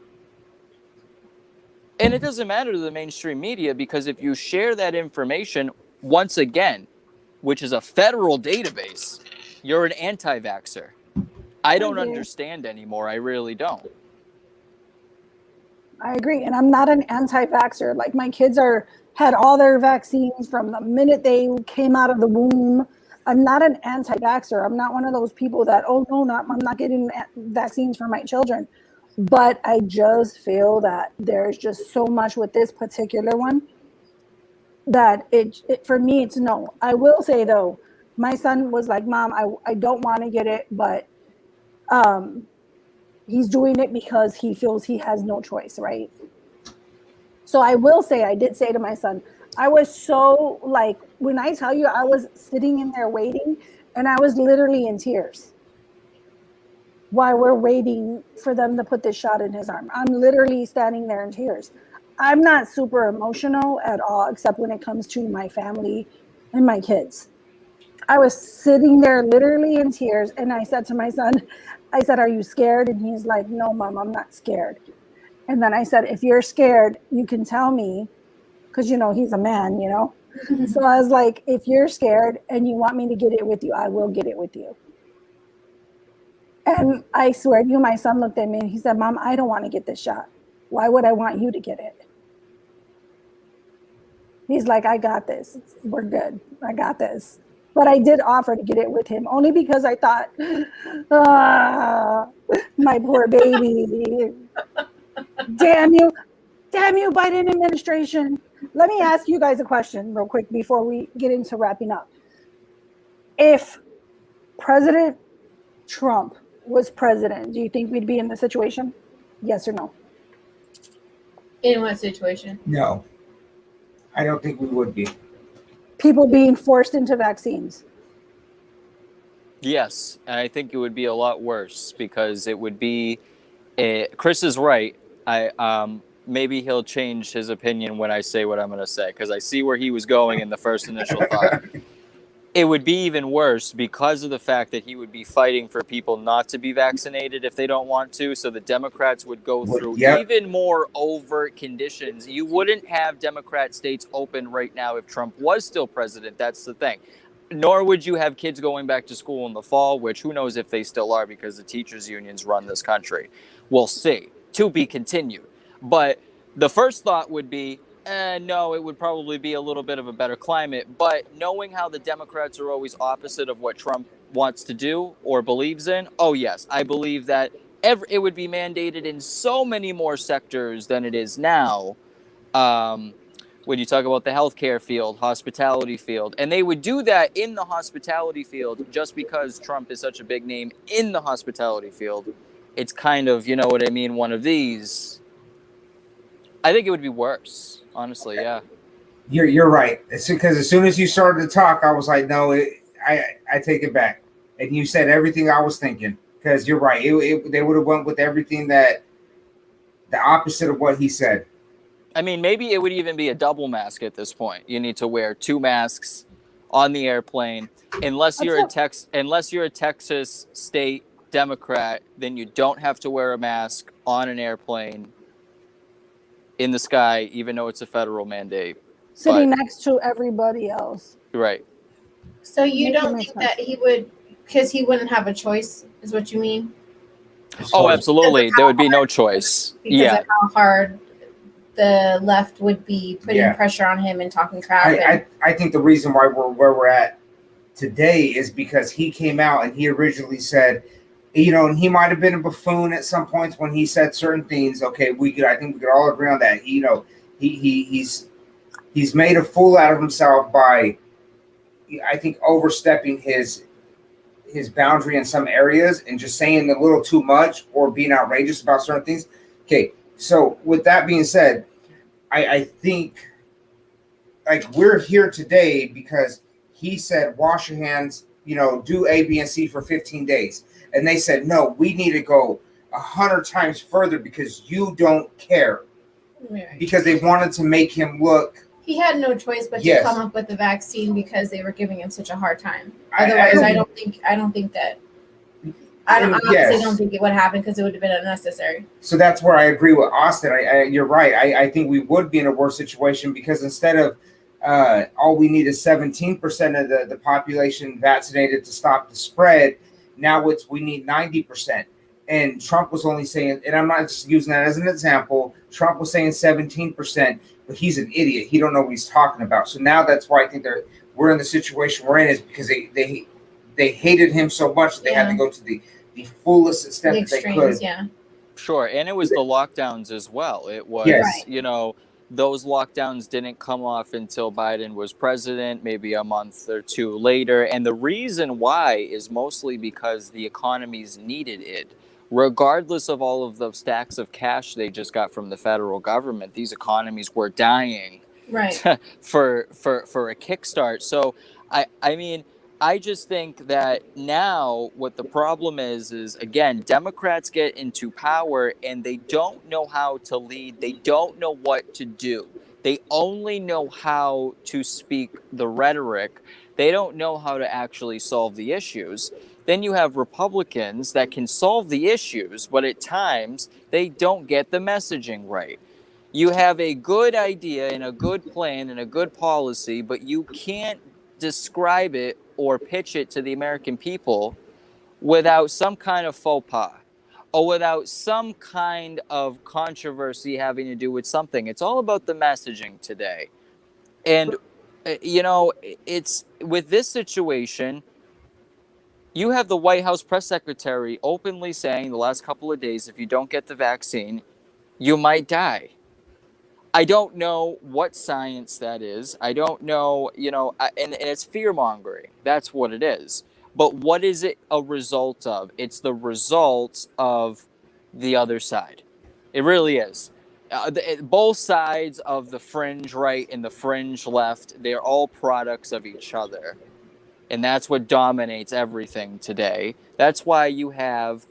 And it doesn't matter to the mainstream media, because if you share that information, once again, which is a federal database, you're an anti-vaxxer. I don't understand anymore. I really don't. I agree. And I'm not an anti-vaxxer. Like my kids had all their vaccines from the minute they came out of the womb. I'm not an anti-vaxxer. I'm not one of those people that, oh no, I'm not getting vaccines for my children. But I just feel that there's just so much with this particular one that it for me, it's no. I will say though, my son was like, Mom, I don't want to get it, but he's doing it because he feels he has no choice, right? So I will say, I did say to my son, I was so like, when I tell you I was sitting in there waiting, and I was literally in tears while we're waiting for them to put this shot in his arm. I'm literally standing there in tears. I'm not super emotional at all, except when it comes to my family and my kids. I was sitting there literally in tears, and I said to my son, I said, are you scared? And he's like, no, Mom, I'm not scared. And then I said, if you're scared, you can tell me, because, he's a man, So I was like, if you're scared and you want me to get it with you, I will get it with you. And I swear to you, my son looked at me and he said, Mom, I don't want to get this shot. Why would I want you to get it? He's like, I got this. We're good. I got this. But I did offer to get it with him, only because I thought, my poor baby. Damn you, Biden administration. Let me ask you guys a question real quick before we get into wrapping up. If President Trump was president, do you think we'd be in this situation? Yes or no? In what situation? No, I don't think we would be. People being forced into vaccines. Yes, and I think it would be a lot worse, because it would be. Chris is right. maybe he'll change his opinion when I say what I'm going to say, because I see where he was going in the first initial thought. It would be even worse because of the fact that he would be fighting for people not to be vaccinated if they don't want to. So the Democrats would go through even more overt conditions. You wouldn't have Democrat states open right now if Trump was still president. That's the thing. Nor would you have kids going back to school in the fall, which who knows if they still are, because the teachers' unions run this country. We'll see. To be continued. But the first thought would be, no, it would probably be a little bit of a better climate. But knowing how the Democrats are always opposite of what Trump wants to do or believes in, oh, yes, I believe that it would be mandated in so many more sectors than it is now. When you talk about the healthcare field, hospitality field, and they would do that in the hospitality field just because Trump is such a big name in the hospitality field. It's kind of, you know what I mean, one of these. I think it would be worse, honestly. Yeah. You're right. It's because as soon as you started to talk, I was like, no, I take it back. And you said everything I was thinking, because you're right. They would have went with everything that the opposite of what he said. I mean, maybe it would even be a double mask at this point. You need to wear 2 masks on the airplane, unless you're a Texas state Democrat. Then you don't have to wear a mask on an airplane in the sky, even though it's a federal mandate. Sitting next to everybody else. Right. So you don't think that he would, because he wouldn't have a choice, is what you mean? Oh, absolutely. There would be no choice. Because of how hard the left would be putting pressure on him and talking crap. I think the reason why we're where we're at today is because he came out and he originally said, you know, and he might have been a buffoon at some points when he said certain things. Okay, I think we could all agree on that. You know, he's made a fool out of himself by, I think, overstepping his boundary in some areas and just saying a little too much or being outrageous about certain things. Okay, so with that being said, I think like we're here today because he said wash your hands, you know, do A, B, and C for 15 days. And they said, no, we need to go 100 times further because you don't care. Right. Because they wanted to make him look. He had no choice but to come up with the vaccine because they were giving him such a hard time. Otherwise, I don't think that. I honestly don't think it would happen because it would have been unnecessary. So that's where I agree with Austin. You're right. I think we would be in a worse situation because instead of all we need is 17% of the population vaccinated to stop the spread. Now we need 90%. And Trump was only saying, and I'm not just using that as an example, Trump was saying 17%, but he's an idiot. He don't know what he's talking about. So now that's why I think we're in the situation we're in is because they hated him so much that they had to go to the fullest extent that they could. Yeah. Sure. And it was the lockdowns as well. It was, you know, those lockdowns didn't come off until Biden was president, maybe a month or 2 later. And the reason why is mostly because the economies needed it. Regardless of all of the stacks of cash they just got from the federal government, these economies were dying for a kickstart. So, I mean, I just think that now what the problem is again, Democrats get into power and they don't know how to lead. They don't know what to do. They only know how to speak the rhetoric. They don't know how to actually solve the issues. Then you have Republicans that can solve the issues, but at times they don't get the messaging right. You have a good idea and a good plan and a good policy, but you can't describe it or pitch it to the American people without some kind of faux pas or without some kind of controversy having to do with something. It's all about the messaging today. And, you know, it's with this situation, you have the White House press secretary openly saying the last couple of days, if you don't get the vaccine, you might die. I don't know what science that is. I don't know, you know, and it's fear-mongering. That's what it is. But what is it a result of? It's the result of the other side. It really is. Both sides of the fringe right and the fringe left, they're all products of each other. And that's what dominates everything today. That's why you have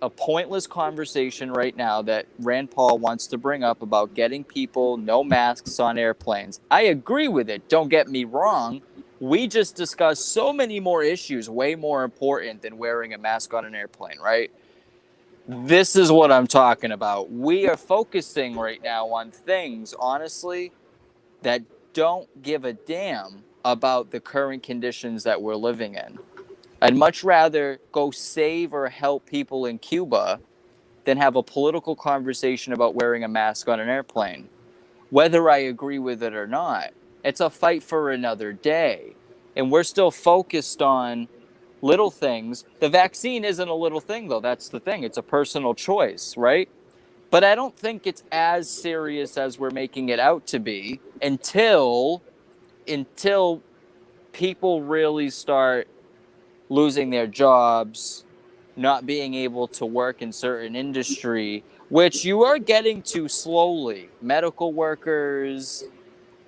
a pointless conversation right now that Rand Paul wants to bring up about getting people no masks on airplanes. I agree with it. Don't get me wrong. We just discussed so many more issues, way more important than wearing a mask on an airplane, right? This is what I'm talking about. We are focusing right now on things, honestly, that don't give a damn about the current conditions that we're living in. I'd much rather go save or help people in Cuba than have a political conversation about wearing a mask on an airplane. Whether I agree with it or not, it's a fight for another day. And we're still focused on little things. The vaccine isn't a little thing, though. That's the thing. It's a personal choice, right? But I don't think it's as serious as we're making it out to be until people really start losing their jobs, not being able to work in certain industry, which you are getting to slowly. Medical workers,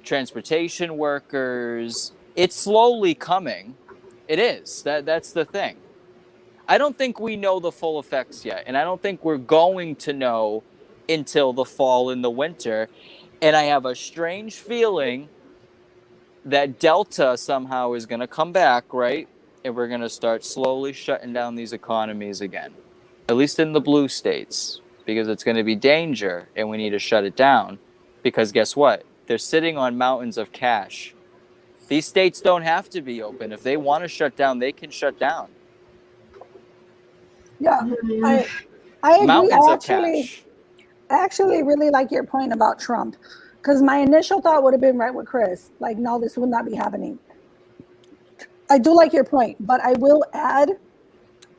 transportation workers, it's slowly coming. It is. That's the thing. I don't think we know the full effects yet, and I don't think we're going to know until the fall and the winter. And I have a strange feeling that Delta somehow is going to come back, right? And we're going to start slowly shutting down these economies again, at least in the blue states, because it's going to be danger and we need to shut it down. Because guess what? They're sitting on mountains of cash. These states don't have to be open. If they want to shut down, they can shut down. Yeah, I agree. Mountains I of cash. actually really like your point about Trump, because my initial thought would have been right with Chris. Like, no, this would not be happening. I do like your point, but I will add,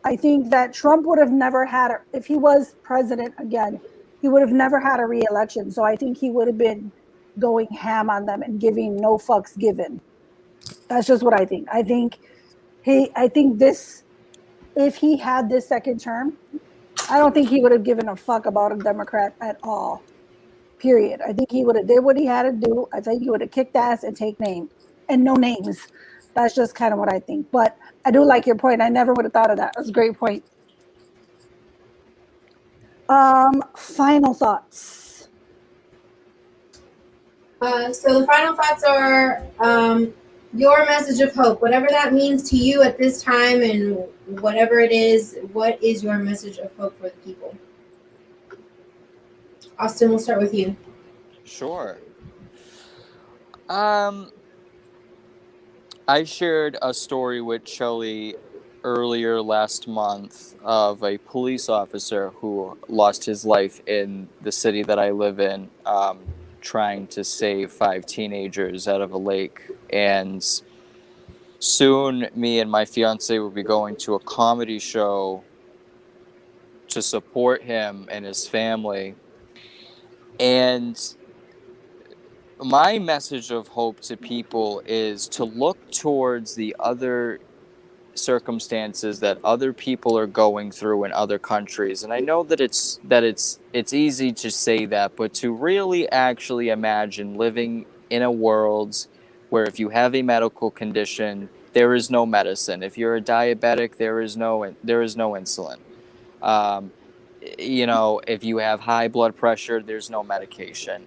I think that Trump would have never had, if he was president again, he would have never had a re-election. So I think he would have been going ham on them and giving no fucks given. That's just what I think. I think this, if he had this second term, I don't think he would have given a fuck about a Democrat at all. Period. I think he would have did what he had to do. I think he would have kicked ass and take names and no names. That's just kind of what I think. But I do like your point. I never would have thought of that. That's a great point. Final thoughts. So the final thoughts are your message of hope, whatever that means to you at this time, and whatever it is, what is your message of hope for the people? Austin, we'll start with you. Sure. I shared a story with Shelly earlier last month of a police officer who lost his life in the city that I live in, trying to save 5 teenagers out of a lake. And soon me and my fiance will be going to a comedy show to support him and his family. And my message of hope to people is to look towards the other circumstances that other people are going through in other countries. And I know that it's easy to say that, but to really actually imagine living in a world where if you have a medical condition, there is no medicine. If you're a diabetic, there is no insulin. If you have high blood pressure, there's no medication.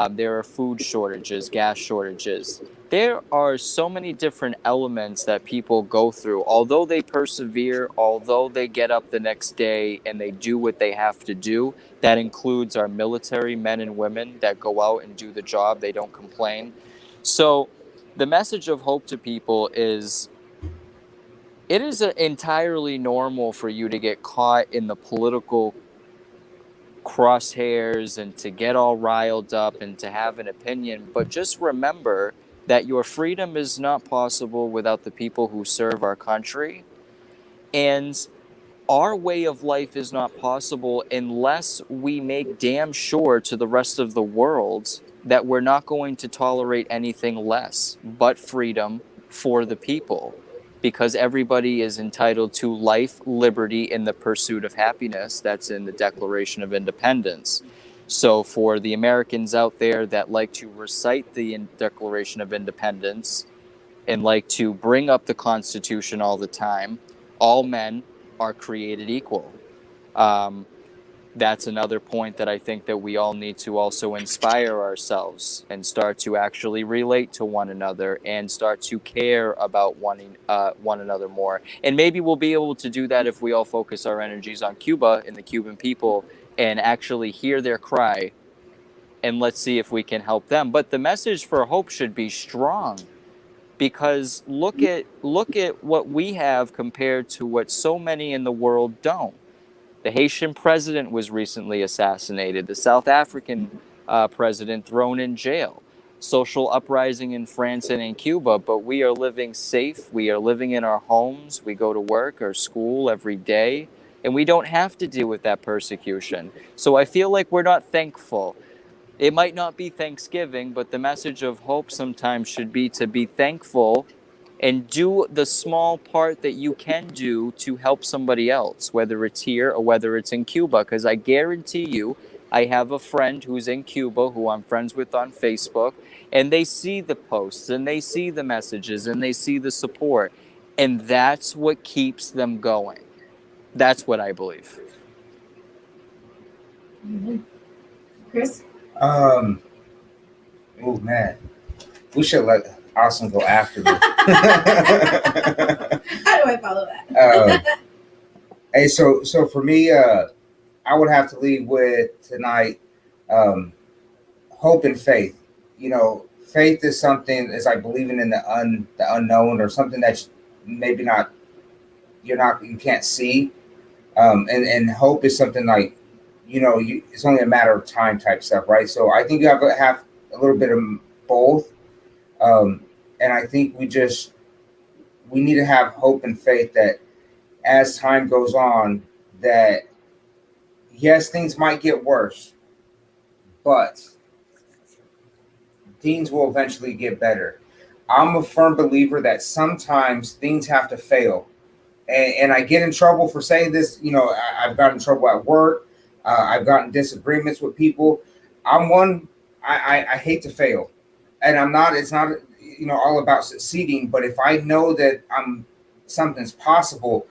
There are food shortages, gas shortages. There are so many different elements that people go through. Although they persevere, although they get up the next day and they do what they have to do, that includes our military men and women that go out and do the job. They don't complain. So the message of hope to people is, it is entirely normal for you to get caught in the political crosshairs and to get all riled up and to have an opinion. But just remember that your freedom is not possible without the people who serve our country. And our way of life is not possible unless we make damn sure to the rest of the world that we're not going to tolerate anything less but freedom for the people. Because everybody is entitled to life, liberty, and the pursuit of happiness. That's in the Declaration of Independence. So for the Americans out there that like to recite the Declaration of Independence and like to bring up the Constitution all the time, all men are created equal. That's another point that I think that we all need to also inspire ourselves and start to actually relate to one another and start to care about one another more. And maybe we'll be able to do that if we all focus our energies on Cuba and the Cuban people and actually hear their cry, and let's see if we can help them. But the message for hope should be strong, because look at what we have compared to what so many in the world don't. The Haitian president was recently assassinated. The South African president thrown in jail. Social uprising in France and in Cuba, but we are living safe. We are living in our homes. We go to work or school every day, and we don't have to deal with that persecution. So I feel like we're not thankful. It might not be Thanksgiving, but the message of hope sometimes should be to be thankful and do the small part that you can do to help somebody else, whether it's here or whether it's in Cuba. Because I guarantee you, I have a friend who's in Cuba who I'm friends with on Facebook, and they see the posts and they see the messages and they see the support. And that's what keeps them going. That's what I believe. Chris? Oh man, we should let Austin go after me. How do I follow that? Hey, so for me, I would have to lead with tonight, hope and faith. You know, faith is something is like believing in the unknown, or something that maybe you can't see, and hope is something like, it's only a matter of time type stuff, right? So I think you have a little bit of both, and I think we need to have hope and faith that as time goes on, that yes, things might get worse, but things will eventually get better. I'm a firm believer that sometimes things have to fail, and I get in trouble for saying this. I've gotten in trouble at work. I've gotten disagreements with people. I hate to fail, and it's not all about succeeding. But if I know that something's possible,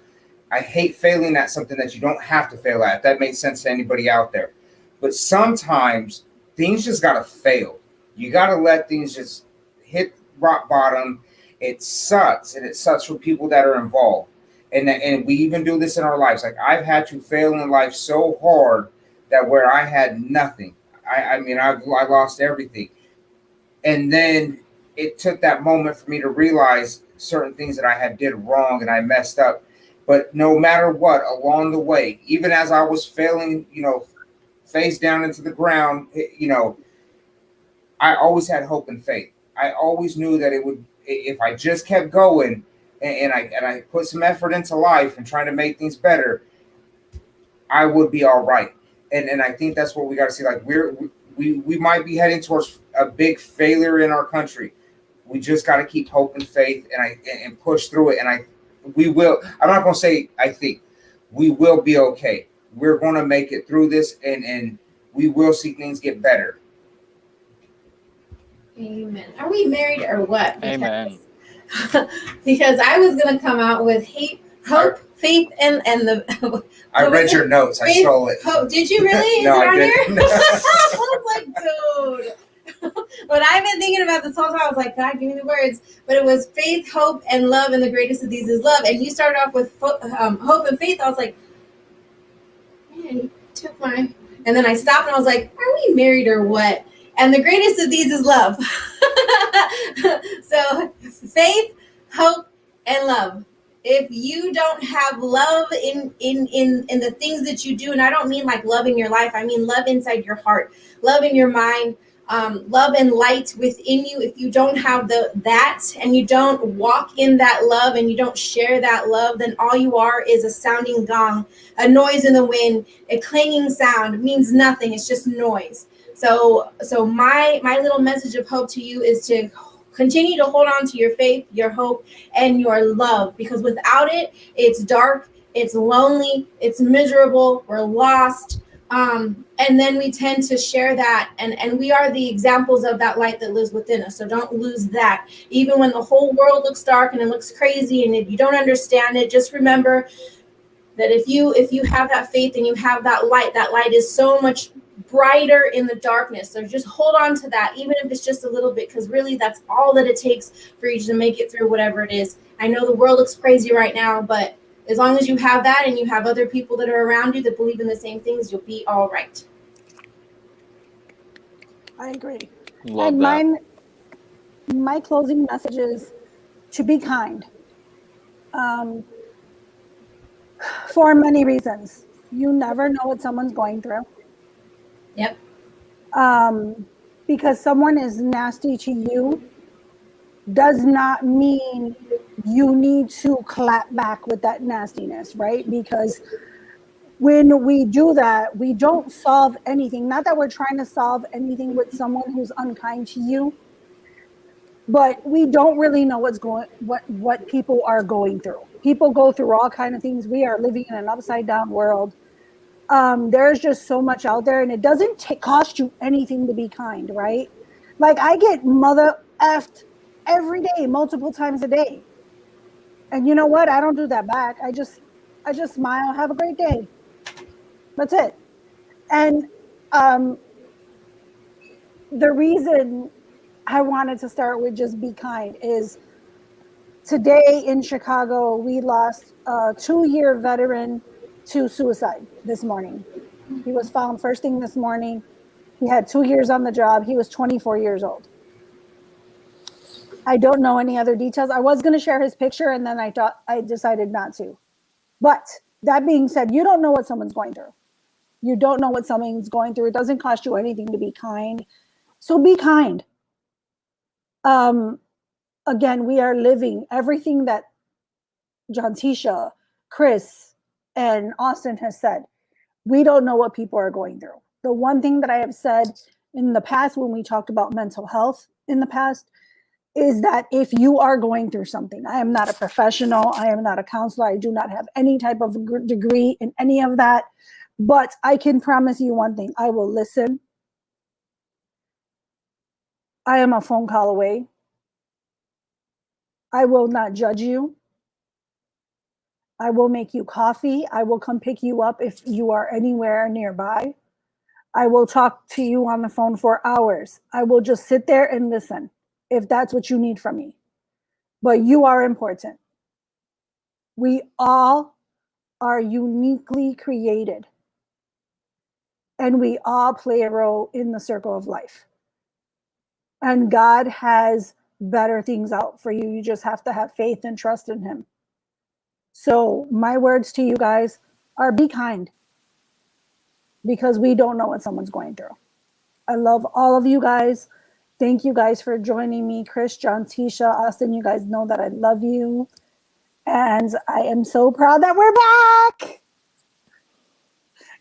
I hate failing at something that you don't have to fail at. If that makes sense to anybody out there. But sometimes things just gotta fail. You gotta let things just hit rock bottom. It sucks, and it sucks for people that are involved. And we even do this in our lives. Like, I've had to fail in life so hard that where I had nothing. I lost everything. And then it took that moment for me to realize certain things that I did wrong and I messed up. But no matter what, along the way, even as I was failing, face down into the ground, I always had hope and faith. I always knew that it would, if I just kept going, and I put some effort into life and trying to make things better, I would be all right. And I think that's what we got to see. Like, we might be heading towards a big failure in our country. We just got to keep hope and faith and push through it. And we will. I'm not going to say I think we will be okay. We're going to make it through this, and we will see things get better. Amen. Are we married or what? Amen. Because I was going to come out with hope, faith, and the. I read your notes. I stole it. Hope. Did you really? No, Is it on I didn't. here? I was like, dude. But I've been thinking about this whole time. I was like, God, give me the words. But it was faith, hope, and love, and the greatest of these is love. And you started off with hope and faith. I was like, man, you took my. And then I stopped and I was like, are we married or what? And the greatest of these is love. So faith, hope, and love. If you don't have love in the things that you do, and I don't mean like love in your life, I mean love inside your heart, love in your mind, love and light within you. If you don't have that and you don't walk in that love and you don't share that love, then all you are is a sounding gong, a noise in the wind, a clanging sound. It means nothing. It's just noise. So my little message of hope to you is to continue to hold on to your faith, your hope, and your love, because without it, it's dark, it's lonely, it's miserable, we're lost. And then we tend to share that, and we are the examples of that light that lives within us. So don't lose that. Even when the whole world looks dark and it looks crazy and if you don't understand it, just remember that if you have that faith and you have that light is so much brighter in the darkness. So just hold on to that, even if it's just a little bit, because really that's all that it takes for you to make it through whatever it is. I know the world looks crazy right now, but as long as you have that and you have other people that are around you that believe in the same things, you'll be all right. I agree. Love and that. my closing message is to be kind. For many reasons. You never know what someone's going through. Yep. Because someone is nasty to you does not mean you need to clap back with that nastiness, right? Because when we do that, we don't solve anything. Not that we're trying to solve anything with someone who's unkind to you, but we don't really know what people are going through. People go through all kind of things. We are living in an upside down world. There's just so much out there, and it doesn't cost you anything to be kind, right? Like I get mother effed every day, multiple times a day, and you know what? I don't do that back. I just smile, have a great day. That's it. And the reason I wanted to start with just be kind is today in Chicago, we lost a 2-year veteran to suicide this morning. He was found first thing this morning. He had 2 years on the job. He was 24 years old. I don't know any other details. I was going to share his picture, and then I decided not to. But that being said, you don't know what someone's going through. You don't know what someone's going through. It doesn't cost you anything to be kind. So be kind. Again, we are living everything that Jantisha, Chris, and Austin has said. We don't know what people are going through. The one thing that I have said in the past when we talked about mental health in the past is that if you are going through something, I am not a professional, I am not a counselor, I do not have any type of degree in any of that, but I can promise you one thing, I will listen. I am a phone call away. I will not judge you. I will make you coffee. I will come pick you up if you are anywhere nearby. I will talk to you on the phone for hours. I will just sit there and listen if that's what you need from me. But you are important. We all are uniquely created. And we all play a role in the circle of life. And God has better things out for you. You just have to have faith and trust in Him. So my words to you guys are be kind, because we don't know what someone's going through. I love all of you guys. Thank you guys for joining me. Chris, John, Tisha, Austin, you guys know that I love you. And I am so proud that we're back.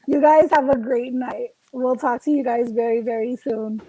You guys have a great night. We'll talk to you guys very, very soon.